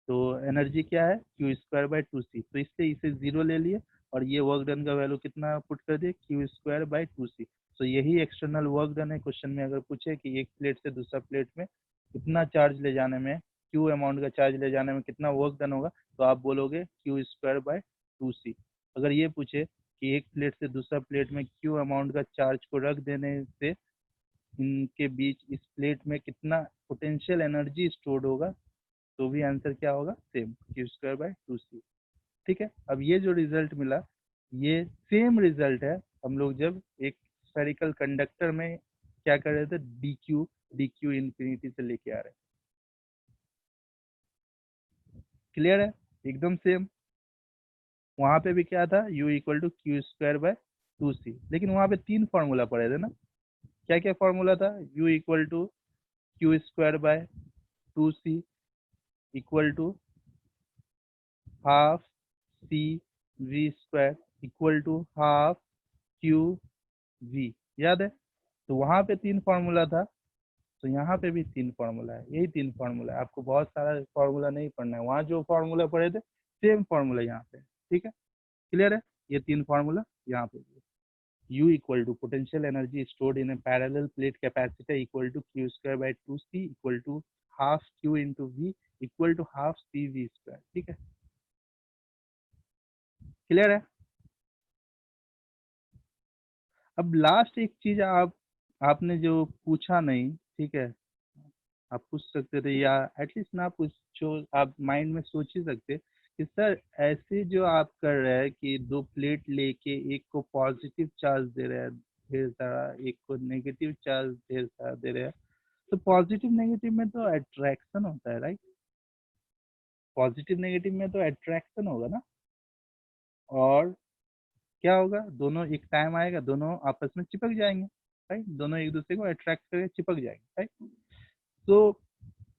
तो एनर्जी क्या है, क्यू स्क्वायर बाय टू सी, तो इससे इसे जीरो ले लिए और ये वर्क डन का वैल्यू कितना पुट कर दिए, क्यू स्क्वायर बाय टू सी। तो यही एक्सटर्नल वर्क डन है। क्वेश्चन में अगर पूछे कि एक प्लेट से दूसरा प्लेट में कितना चार्ज ले जाने में, क्यू अमाउंट का चार्ज ले जाने में कितना वर्क डन होगा, तो आप बोलोगे क्यू स्क्वायर बाय टू सी। अगर ये पूछे कि एक प्लेट से दूसरा प्लेट में क्यू अमाउंट का चार्ज को रख देने से इनके बीच इस प्लेट में कितना पोटेंशियल एनर्जी स्टोर्ड होगा, तो भी आंसर क्या होगा, same Q square by two C, ठीक है। अब ये जो रिजल्ट मिला, ये सेम रिजल्ट है हम लोग जब एक स्फेरिकल कंडक्टर में क्या कर रहे थे, डी क्यू इन्फिनिटी से लेके आ रहे हैं, क्लियर है, एकदम सेम। वहां पे भी क्या था, u equal to Q square by two C, लेकिन वहां पे तीन फॉर्मूला पड़े थे ना, क्या क्या फॉर्मूला था, u equal to Q square by 2c equal to half C V square equal to half Q V. याद है? तो वहां पे 3 फॉर्मूला था, तो यहाँ पे भी 3 फॉर्मूला है। यही 3 फॉर्मूला है, आपको बहुत सारा फॉर्मूला नहीं पढ़ना है। वहां जो फॉर्मूला पढ़े थे सेम फॉर्मूला यहाँ पे। ठीक है, क्लियर है? ये 3 फॉर्मूला यहाँ पे। U equal to potential energy stored in a parallel plate capacitor equal to Q square by 2c equal to half Q into V equal to half C V square. ठीक है, clear है? अब last एक चीज आपने जो पूछा नहीं, ठीक है, आप पूछ सकते थे या एटलीस्ट ना पूछो, आप माइंड में सोच ही सकते कि सर ऐसे जो आप कर रहे हैं कि 2 प्लेट लेके एक को पॉजिटिव चार्ज दे रहे हैं ढेर सारा, एक को नेगेटिव चार्ज ढेर सारा दे रहे हैं, तो पॉजिटिव नेगेटिव में तो अट्रैक्शन होता है, राइट? पॉजिटिव नेगेटिव में तो अट्रैक्शन होगा ना, और क्या होगा, दोनों एक टाइम आएगा दोनों आपस में चिपक जाएंगे, राइट? दोनों एक दूसरे को अट्रैक्ट करके चिपक जाएंगे, राइट? तो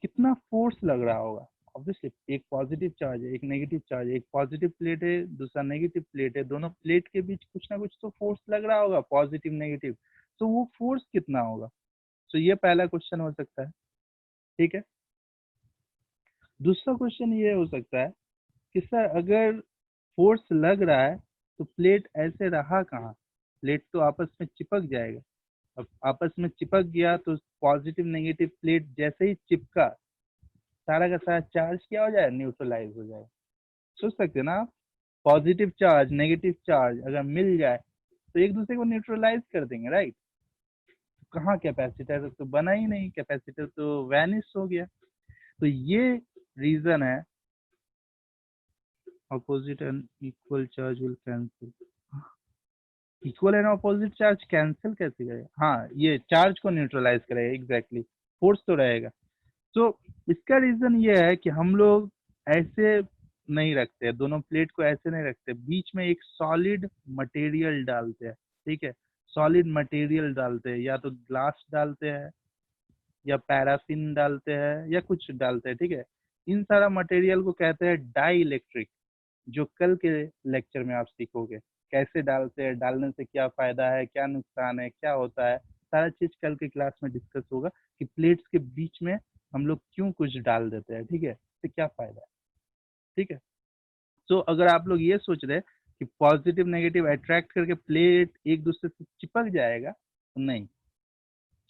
कितना फोर्स लग रहा होगा? ऑब्वियसली एक पॉजिटिव चार्ज है, एक नेगेटिव चार्ज है, एक पॉजिटिव प्लेट है, दूसरा नेगेटिव प्लेट है, दोनों प्लेट के बीच कुछ ना कुछ तो फोर्स लग रहा होगा, पॉजिटिव नेगेटिव। तो वो फोर्स कितना होगा? तो ये पहला क्वेश्चन हो सकता है, ठीक है। दूसरा क्वेश्चन ये हो सकता है कि सर अगर फोर्स लग रहा है तो प्लेट ऐसे रहा कहाँ? प्लेट तो आपस में चिपक जाएगा। अब आपस में चिपक गया तो पॉजिटिव नेगेटिव प्लेट जैसे ही चिपका, सारा का सारा चार्ज क्या हो जाए? न्यूट्रलाइज हो जाए। सोच सकते हैं ना आप, पॉजिटिव चार्ज नेगेटिव चार्ज अगर मिल जाए तो एक दूसरे को न्यूट्रलाइज कर देंगे, राइट? कहाँ कैपेसिटर तो बना ही नहीं, कैपेसिटर तो वैनिश हो गया। तो ये रीजन है opposite and equal charge will cancel. Equal and opposite charge cancel कैसे करेगा? हाँ, ये चार्ज को न्यूट्रलाइज करेगा, एग्जैक्टली। फोर्स तो रहेगा। तो इसका रीजन ये है कि हम लोग ऐसे नहीं रखते, दोनों प्लेट को ऐसे नहीं रखते, बीच में एक सॉलिड मटेरियल डालते हैं, ठीक है? सॉलिड मटेरियल डालते हैं, या तो ग्लास डालते हैं या पैराफिन डालते हैं या कुछ डालते हैं, ठीक है? इन सारा मटेरियल को कहते हैं डाई इलेक्ट्रिक, जो कल के लेक्चर में आप सीखोगे कैसे डालते हैं, डालने से क्या फायदा है, क्या नुकसान है, क्या होता है, सारा चीज कल के क्लास में डिस्कस होगा कि प्लेट्स के बीच में हम लोग क्यों कुछ डाल देते हैं, ठीक है? तो क्या फायदा है, ठीक है? तो अगर आप लोग ये सोच रहे हैं कि पॉजिटिव नेगेटिव अट्रैक्ट करके प्लेट एक दूसरे से चिपक जाएगा, तो नहीं,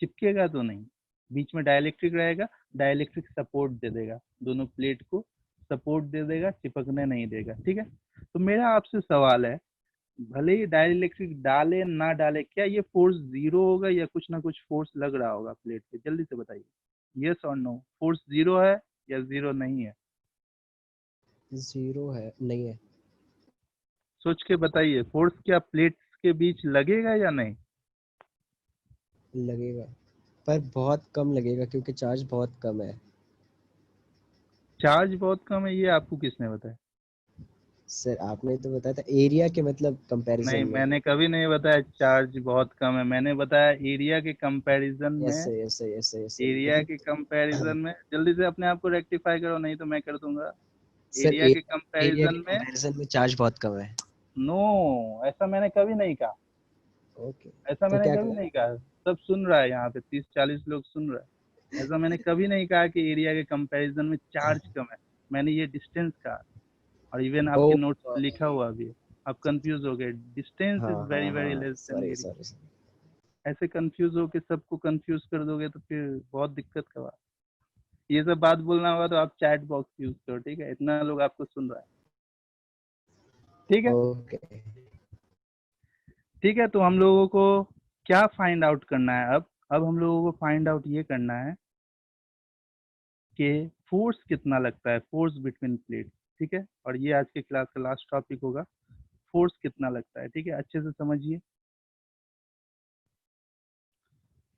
चिपकेगा तो नहीं। बीच में डाइलेक्ट्रिक रहेगा, डाइलेक्ट्रिक सपोर्ट दे देगा, दोनों प्लेट को सपोर्ट दे देगा, चिपकने नहीं देगा, ठीक है? तो मेरा आपसे सवाल है, भले ही डाइलेक्ट्रिक डाले ना डाले, क्या ये फोर्स जीरो होगा या कुछ ना कुछ फोर्स लग रहा होगा प्लेट पे? जल्दी से बताइए, यस और नो, फोर्स जीरो है या जीरो नहीं है? जीरो है, नहीं है। सोच के बताइए, फोर्स क्या प्लेट्स के बीच लगेगा या नहीं? लगेगा, पर बहुत कम लगेगा क्योंकि चार्ज बहुत कम है। चार्ज बहुत कम है, ये आपको किसने बताया? सर आपने तो बताया था एरिया के मतलब नहीं, कंपैरिजन में। मैंने कभी नहीं बताया चार्ज बहुत कम है, मैंने बताया एरिया के कंपैरिजन यस में। Sir, yes sir, yes sir, yes sir, area लेकिन के कंपैरिजन में, जल्दी से अपने आप को रेक्टिफाई करो, नहीं तो मैं कर दूंगा। सर एरिया के एरिया के कंपैरिजन में, कंपैरिजन में चार्ज बहुत कम है। नो, ऐसा मैंने कभी नहीं कहा। ओके, ऐसा तो मैंने क्या कभी कहा? नहीं कहा। सब सुन रहा है यहाँ पे, 30-40 लोग सुन रहा है। ऐसा मैंने कभी नहीं कहा कि एरिया के कंपैरिजन में चार्ज कम है। मैंने ये डिस्टेंस कहा, और इवन ओ आपके नोट्स में सॉरी। लिखा हुआ भी है। आप कंफ्यूज हो गए, डिस्टेंस हाँ इज वेरी हाँ वेरी हाँ, less than sorry area. Sorry sorry. ऐसे कंफ्यूज हो के सबको कंफ्यूज कर दोगे तो फिर बहुत दिक्कत का बात। ये सब बात बोलना होगा तो आप चैट बॉक्स यूज करो, ठीक है? इतना लोग आपको सुन रहा है, ठीक है? ओके, ठीक है, तो हम लोगों को क्या फाइंड आउट करना है अब हम लोगों को फाइंड आउट ये करना है कि फोर्स कितना लगता है, फोर्स बिटवीन प्लेट, ठीक है? और ये आज के क्लास का लास्ट टॉपिक होगा, फोर्स कितना लगता है, ठीक है? अच्छे से समझिए।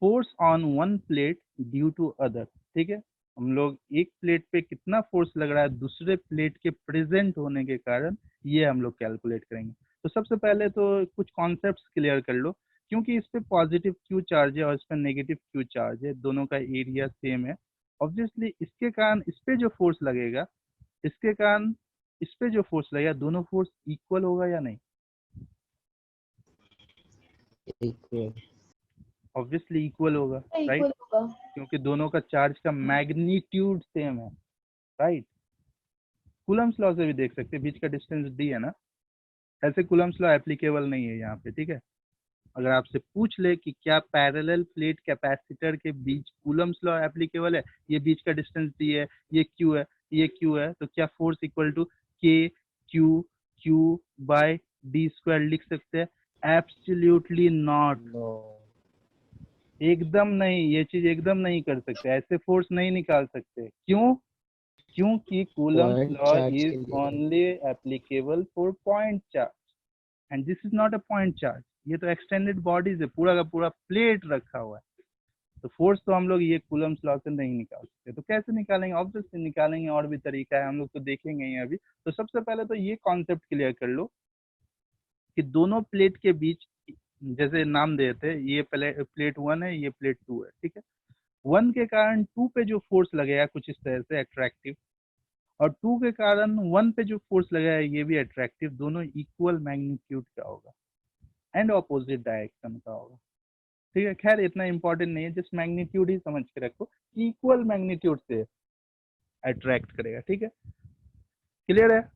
Force on one plate due to other, ठीक है? हम लोग एक प्लेट पे कितना फोर्स लग रहा है दूसरे प्लेट के प्रेजेंट होने के कारण, ये हम लोग कैलकुलेट करेंगे। तो सबसे पहले तो कुछ कॉन्सेप्ट्स क्लियर कर लो, क्योंकि इस पे पॉजिटिव क्यू चार्ज है और इस पे नेगेटिव क्यू चार्ज है, दोनों का एरिया सेम है। ऑब्वियसली इसके कारण इस पे जो फोर्स लगेगा, इसके कारण इस पे जो फोर्स लगेगा, दोनों फोर्स इक्वल होगा या नहीं? इक्वल। ऑब्वियसली इक्वल होगा, राइट? इक्वल होगा। क्योंकि दोनों का चार्ज का मैग्नीट्यूड सेम है, राइट? कूलम्स लॉ से भी देख सकते हैं, बीच का डिस्टेंस डी है ना, ऐसे कूलम्स लॉ एप्लीकेबल नहीं है यहाँ पे, ठीक है? अगर आपसे पूछ ले कि क्या पैरेलल प्लेट कैपेसिटर के बीच कूलम्स लॉ एप्लीकेबल है, ये बीच का डिस्टेंस डी है, ये क्यू है, ये क्यू है, तो क्या force equal to K Q Q by D square लिख सकते हैं? Absolutely not, no. एकदम नहीं, ये चीज एकदम नहीं कर सकते, ऐसे फोर्स नहीं निकाल सकते। क्यों? क्योंकि Coulomb's point law charge is के लिए। Only applicable for point charge and this is not a point charge. ये तो एक्सटेंडेड बॉडीज है, पूरा का पूरा प्लेट रखा हुआ है, तो फोर्स तो हम लोग ये कूलम्स लॉ से नहीं निकाल सकते। तो कैसे निकालेंगे? ऑब्वियसली निकालेंगे, और भी तरीका है, हम लोग तो देखेंगे ही अभी। तो सबसे पहले तो ये कॉन्सेप्ट क्लियर कर लो कि दोनों प्लेट के बीच, जैसे नाम देते हैं, ये प्लेट 1 है, ये प्लेट 2 है, ठीक है? 1 के कारण 2 पे जो फोर्स लगेगा कुछ इस तरह से अट्रैक्टिव, और 2 के कारण 1 पे जो फोर्स लगेगा ये भी अट्रैक्टिव, दोनों इक्वल मैग्नीट्यूड का होगा एंड ऑपोजिट डायरेक्शन का होगा, ठीक है? खैर इतना इंपॉर्टेंट नहीं है, जस्ट मैग्नीट्यूड ही समझ के रखो, इक्वल मैग्नीट्यूड से अट्रैक्ट करेगा, ठीक है? क्लियर है?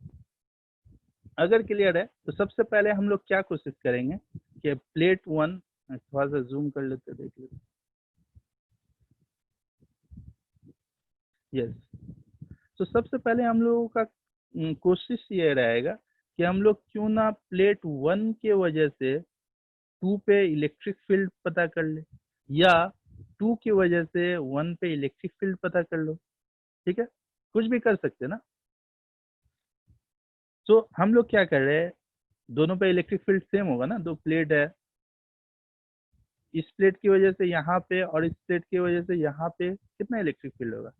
अगर क्लियर है तो सबसे पहले हम लोग क्या कोशिश करेंगे कि प्लेट 1, थोड़ा सा जूम कर लेते, देख लेते, यस। तो सबसे पहले हम लोगों का कोशिश ये रहेगा कि हम लोग क्यों ना प्लेट 1 के वजह से 2 पे इलेक्ट्रिक फील्ड पता कर ले, या 2 की वजह से 1 पे इलेक्ट्रिक फील्ड पता कर लो, ठीक है? कुछ भी कर सकते हैं ना। तो हम लोग क्या कर रहे हैं, दोनों पे इलेक्ट्रिक फील्ड सेम होगा ना, दो प्लेट है, इस प्लेट की वजह से यहाँ पे और इस प्लेट की वजह से यहाँ पे कितना इलेक्ट्रिक फील्ड होगा?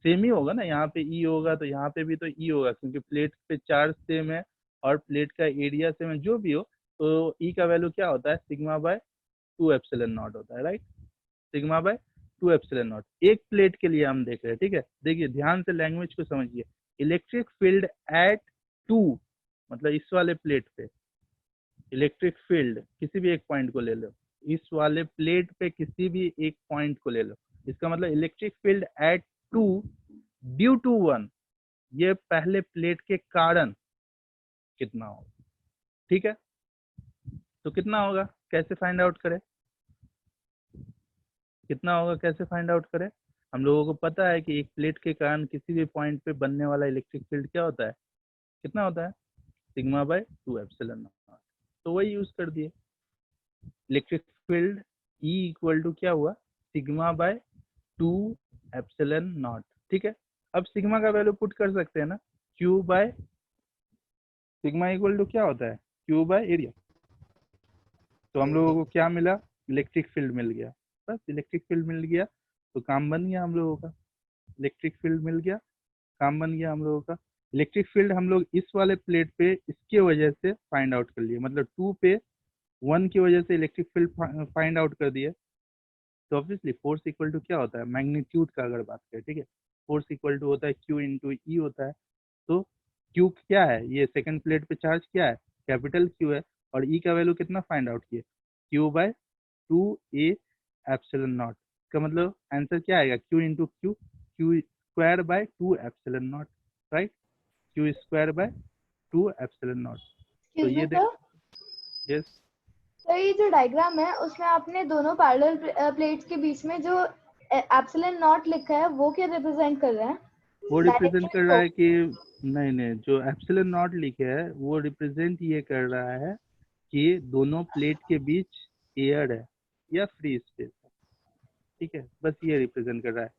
सेम ही होगा ना, यहाँ पे ई होगा तो यहाँ पे भी तो ई होगा, क्योंकि प्लेट पे चार्ज सेम है और प्लेट का एरिया सेम है, जो भी हो। तो ई का वैल्यू क्या होता है? सिग्मा बाय 2 एप्सिलॉन नॉट होता है, right? Sigma by 2 epsilon not. एक प्लेट के लिए हम देख रहे हैं, ठीक है? देखिए ध्यान से लैंग्वेज को समझिए। इलेक्ट्रिक फील्ड एट 2, मतलब इस वाले प्लेट पे इलेक्ट्रिक फील्ड, किसी भी एक पॉइंट को ले लो, इस वाले प्लेट पे किसी भी एक पॉइंट को ले लो, इसका मतलब electric field at 2 due to 1, ये पहले प्लेट के कारण कितना होगा, ठीक है? तो कितना होगा, कैसे फाइंड आउट करें? कितना होगा, कैसे फाइंड आउट करें? हम लोगों को पता है कि एक प्लेट के कारण किसी भी पॉइंट पे बनने वाला इलेक्ट्रिक फील्ड क्या होता है, कितना होता है? Sigma by 2 epsilon naught. तो वही यूज कर दिए, electric field E equal to क्या हुआ? सिग्मा बाय 2 एप्सिलॉन नॉट, ठीक है? अब सिग्मा का वैल्यू पुट कर सकते हैं ना, Q by sigma equal to क्या होता है? Q by area. तो हम लोगों को क्या मिला? इलेक्ट्रिक फील्ड मिल गया, बस इलेक्ट्रिक फील्ड मिल गया तो काम बन गया हम लोगों का। इलेक्ट्रिक फील्ड मिल गया, काम बन गया हम लोगों का। इलेक्ट्रिक फील्ड हम लोग इस वाले प्लेट पे इसके वजह से फाइंड आउट कर लिए, मतलब 2 पे 1 की वजह से इलेक्ट्रिक फील्ड फाइंड आउट कर दिए। तो ऑब्वियसली फोर्स इक्वल टू क्या होता है? मैग्नीट्यूड का अगर बात करें, ठीक है? फोर्स इक्वल टू होता है Q इंटू ई होता है। तो Q क्या है? ये सेकंड प्लेट पे चार्ज क्या है? कैपिटल Q है, और E का वैल्यू कितना फाइंड आउट किए? Q by 2a epsilon naught. का मतलब आंसर क्या आएगा? Q into Q, Q square by 2 epsilon naught, right? Q square by 2 epsilon naught. तो एक्सक्यूज मी ये सर, यस, तो ये जो डायग्राम है उसमें आपने दोनों पैरेलल प्लेट्स के बीच में जो एप्सिलॉन नॉट लिखा है वो क्या रिप्रेजेंट कर रहा है? वो रिप्रेजेंट कर डायरेक्शन रहा को? है कि नहीं नहीं, जो एप्सिलॉन नॉट लिखे है वो रिप्रेजेंट ये कर रहा है कि दोनों प्लेट के बीच एयर है या फ्री स्पेस है, ठीक है? बस ये रिप्रेजेंट कर रहा है।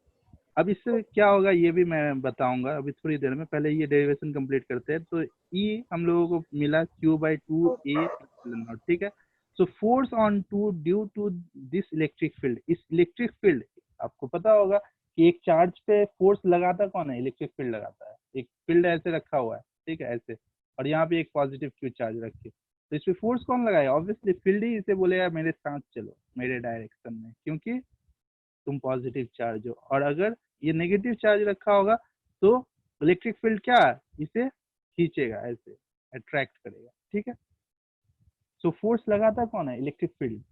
अब इससे क्या होगा ये भी मैं बताऊंगा अभी थोड़ी देर में, पहले ये डेरिवेशन कंप्लीट करते हैं। तो ई हम लोगों को मिला Q by 2 a epsilon naught, ठीक है? So force on 2 due to this electric field. इस इलेक्ट्रिक फील्ड, आपको पता होगा कि एक चार्ज पे फोर्स लगाता कौन है? इलेक्ट्रिक फील्ड लगाता है। एक फील्ड ऐसे रखा हुआ है, ठीक है, ऐसे, और यहाँ पे एक पॉजिटिव Q चार्ज रखे, तो इस पे फोर्स कौन लगाएगा? ऑब्वियसली फील्ड ही इसे बोलेगा मेरे साथ चलो, मेरे डायरेक्शन में, क्योंकि तुम पॉजिटिव चार्ज हो। और अगर ये नेगेटिव चार्ज रखा होगा तो इलेक्ट्रिक फील्ड क्या इसे खींचेगा, ऐसे अट्रैक्ट करेगा, ठीक है। सो फोर्स लगाता कौन है, electric field.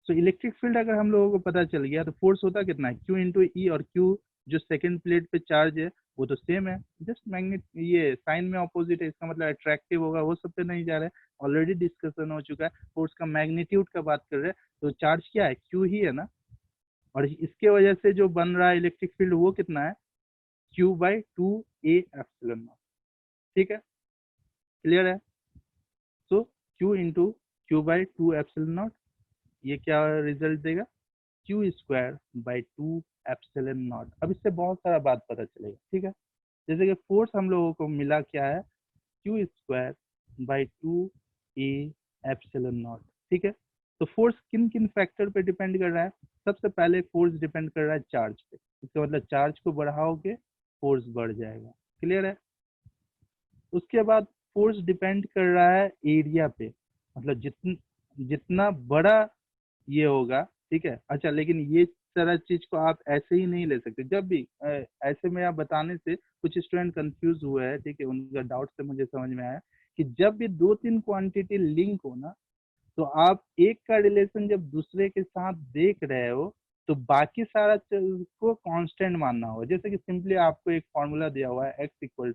So electric field अगर हम लोगों को पता चल गया तो फोर्स होता कितना है, Q इंटू ई, और Q जो सेकंड प्लेट पे चार्ज है वो तो सेम है, जस्ट मैग्नेट ये साइन में ऑपोजिट है, इसका मतलब अट्रैक्टिव होगा, वो सब पे नहीं जा रहा है, ऑलरेडी डिस्कशन हो चुका है। फोर्स का मैग्नीट्यूड का बात कर रहे हैं तो चार्ज क्या है, Q ही है ना, और इसके वजह से जो बन रहा है इलेक्ट्रिक फील्ड वो कितना है, Q/2A एप्सिलॉन नॉट, ठीक है, क्लियर है। सो Q into Q/2 epsilon not, ये क्या रिजल्ट देगा, Q²/2 एप्सिलॉन नॉट। अब इससे बहुत सारा बात पता चलेगा, ठीक है। जैसे कि फोर्स हम लोगों को मिला क्या है, Q²/2A एप्सिलॉन नॉट, ठीक है। तो फोर्स किन किन फैक्टर पे डिपेंड कर रहा है, सबसे पहले फोर्स डिपेंड कर रहा है चार्ज पे, इसका मतलब चार्ज को बढ़ाओगे फोर्स बढ़ जाएगा, क्लियर है। उसके बाद फोर्स डिपेंड कर रहा है एरिया पे, मतलब जितना बड़ा ये होगा, ठीक है। अच्छा, लेकिन ये सारा चीज को आप ऐसे ही नहीं ले सकते, जब भी ऐसे में आप बताने से कुछ स्टूडेंट कंफ्यूज हुए हैं, ठीक है, उनका डाउट से मुझे समझ में आया कि जब भी 2-3 क्वांटिटी लिंक हो ना, तो आप एक का रिलेशन जब दूसरे के साथ देख रहे हो तो बाकी सारा चीज को कांस्टेंट मानना होगा। जैसे कि सिंपली आपको एक फॉर्मूला दिया हुआ है, x इक्वल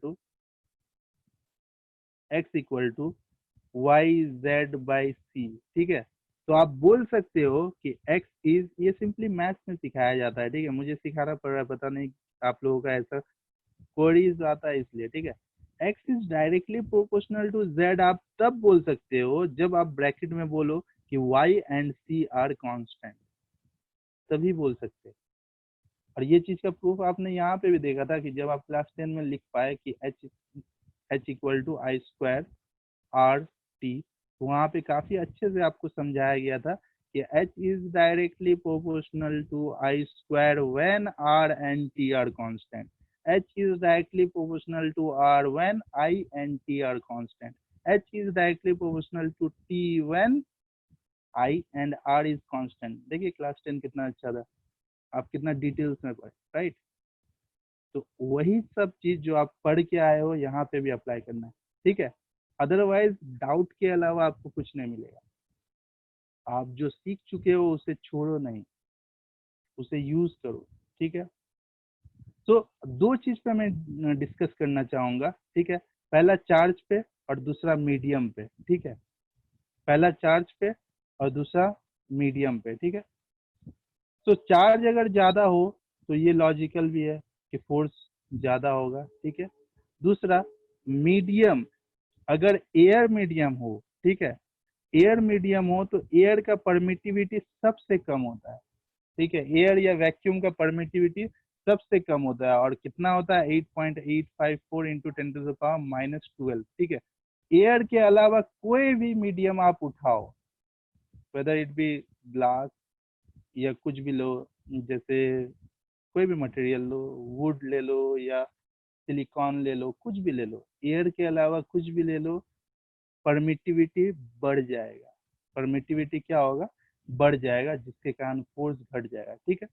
टू YZ/C, ठीक है। तो आप बोल सकते हो कि x इज, ये सिंपली मैथ्स में सिखाया जाता है, ठीक है, मुझे सिखाना पड़ रहा है, पता नहीं आप लोगों का ऐसा क्वेरीज आता है इसलिए, ठीक है। x is directly proportional to z आप तब बोल सकते हो जब आप ब्रैकेट में बोलो कि y and c are constant, तभी बोल सकते हो। और ये चीज का प्रूफ आपने यहाँ पे भी देखा था कि जब आप क्लास 10 में लिख पाए कि h=I²RT, वहाँ पे काफी अच्छे से आपको समझाया गया था कि h is directly proportional to I² when R and T are constant, h is directly proportional to R when I and T are constant, h is directly proportional to T when I and R is constant। देखिए class 10 कितना अच्छा था, आप कितना details में पढ़े, right. तो वही सब चीज जो आप पढ़ के आए हो यहाँ पे भी अप्लाई करना है, ठीक है। अदरवाइज डाउट के अलावा आपको कुछ नहीं मिलेगा, आप जो सीख चुके हो उसे छोड़ो नहीं, उसे यूज करो, ठीक है। तो दो चीज पे मैं डिस्कस करना चाहूंगा, ठीक है। पहला चार्ज पे और दूसरा मीडियम पे, ठीक है। पहला चार्ज पे और दूसरा मीडियम पे, ठीक है। तो चार्ज अगर ज्यादा हो तो ये लॉजिकल भी है कि फोर्स ज्यादा होगा, ठीक है। दूसरा मीडियम, अगर एयर मीडियम हो, ठीक है, एयर मीडियम हो तो एयर का परमिटिविटी सबसे कम होता है, ठीक है। एयर या वैक्यूम का परमिटिविटी सबसे कम होता है, और कितना होता है 8.854 इंटू 10⁻⁻12, ठीक है। एयर के अलावा कोई भी मीडियम आप उठाओ, वेदर इट बी ग्लास या कुछ भी लो, जैसे कोई भी मटेरियल लो, वुड ले लो या सिलिकॉन ले लो, कुछ भी ले लो, एयर के अलावा कुछ भी ले लो, परमिटिविटी बढ़ जाएगा, परमिटिविटी क्या होगा, बढ़ जाएगा, जिसके कारण फोर्स घट जाएगा, ठीक है।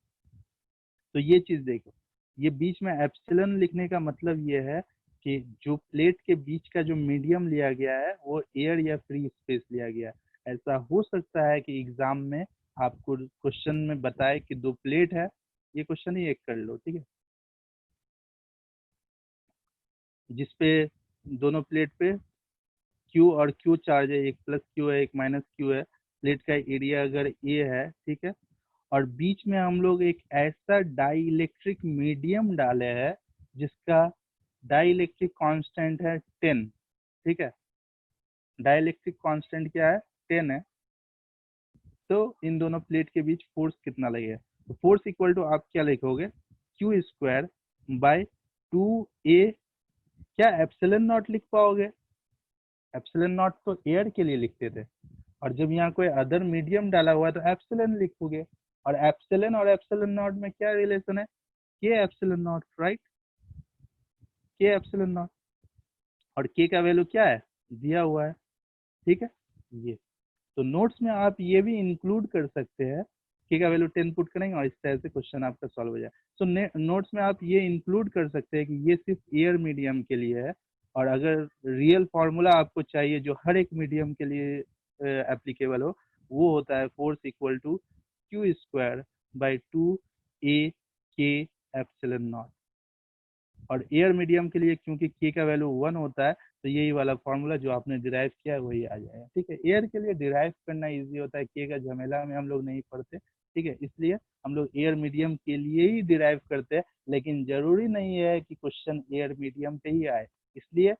तो ये चीज देखो, ये बीच में एप्सिलॉन लिखने का मतलब ये है कि जो प्लेट के बीच का जो मीडियम लिया गया है वो एयर या फ्री स्पेस लिया गया है। ऐसा हो सकता है कि एग्जाम में आपको क्वेश्चन में बताए कि दो प्लेट है, ये क्वेश्चन ही एक कर लो, ठीक है, जिसपे दोनों प्लेट पे Q और Q चार्ज है, एक प्लस Q है एक माइनस Q है, प्लेट का एरिया अगर A है, ठीक है, और बीच में हम लोग एक ऐसा डाइलेक्ट्रिक मीडियम डाले हैं जिसका डाइलेक्ट्रिक कांस्टेंट है 10, ठीक है, डाइलेक्ट्रिक कांस्टेंट क्या है, 10 है। तो इन दोनों प्लेट के बीच फोर्स कितना लगेगा, तो फोर्स इक्वल टू आप क्या लिखोगे, Q²/2A, क्या एप्सिलॉन नॉट लिख पाओगे, एप्सिलॉन नॉट तो एयर के लिए लिखते थे, और जब यहाँ कोई अदर मीडियम डाला हुआ है तो एप्सिलॉन लिखोगे, और एप्सिलॉन नॉट में क्या रिलेशन है, के एप्सिलॉन नॉट, राइट, के एप्सिलॉन नॉट, और के का वैल्यू क्या है, दिया हुआ है, ठीक है। ये तो नोट्स में आप ये भी इंक्लूड कर सकते हैं के का वैल्यू 10 पुट करेंगे और इस तरह से क्वेश्चन आपका सॉल्व हो जाए। सो नोट्स में आप ये इंक्लूड कर सकते हैं कि ये सिर्फ एयर मीडियम के लिए है, और अगर रियल फॉर्मूला आपको चाहिए जो हर एक मीडियम के लिए एप्लीकेबल हो, वो होता है force equal to Q square by 2a k epsilon naught. और एयर मीडियम के लिए क्योंकि के का वैल्यू 1 होता है, तो यही वाला फॉर्मूला जो आपने डिराइव किया है वही आ जाएगा। ठीक है, एयर के लिए डिराइव करना इजी होता है, के का झमेला में हम लोग नहीं पढ़ते। ठीक है, इसलिए हम लोग एयर मीडियम के लिए ही डिराइव करते हैं, लेकिन जरूरी नहीं है कि क्वेश्चन एयर मीडियम पे ही आए। इसलिए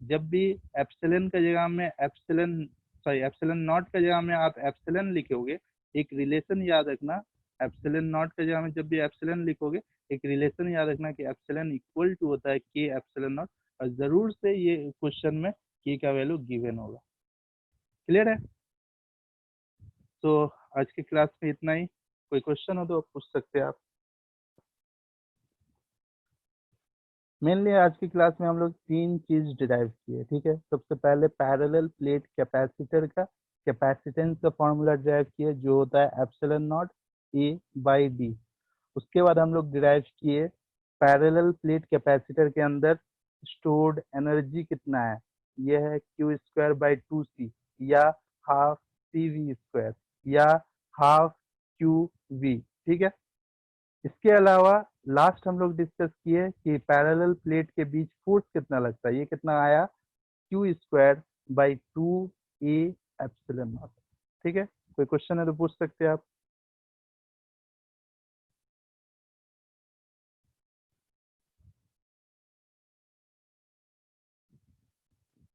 जब भी एप्सिलॉन का जगह में एप्सिलॉन नॉट का जगह में आप एप्सिलॉन लिखोगे, एक रिलेशन याद रखना, एप्सिलॉन नॉट का जगह में जब भी एप्सिलॉन लिखोगे, एक रिलेशन याद रखना कि एप्सिलॉन इक्वल टू होता है के एप्सिलॉन नॉट, और जरूर से ये क्वेश्चन में के का वैल्यू गिवन होगा। क्लियर है? तो आज की क्लास में इतना ही। कोई क्वेश्चन हो तो पूछ सकते हैं आप। मेनली आज की क्लास में हम लोग 3 चीज डिराइव किए। ठीक है, सबसे पहले पैरेलल प्लेट कैपेसिटर का कैपेसिटेंस का फॉर्मूला डिराइव किए, जो होता है epsilon naught A by D. उसके बाद हम लोग डिराइव किए पैरेलल प्लेट कैपेसिटर के अंदर स्टोर्ड एनर्जी कितना है, यह है क्यू स्क्वायर बाई 2c, या हाफ सी वी स्क्वायर, या हाफ क्यू वी। ठीक है, इसके अलावा लास्ट हम लोग डिस्कस किए कि पैरेलल प्लेट के बीच फोर्स कितना लगता है, ये कितना आया, Q square by 2a epsilon naught. ठीक है, कोई क्वेश्चन है तो पूछ सकते हैं आप।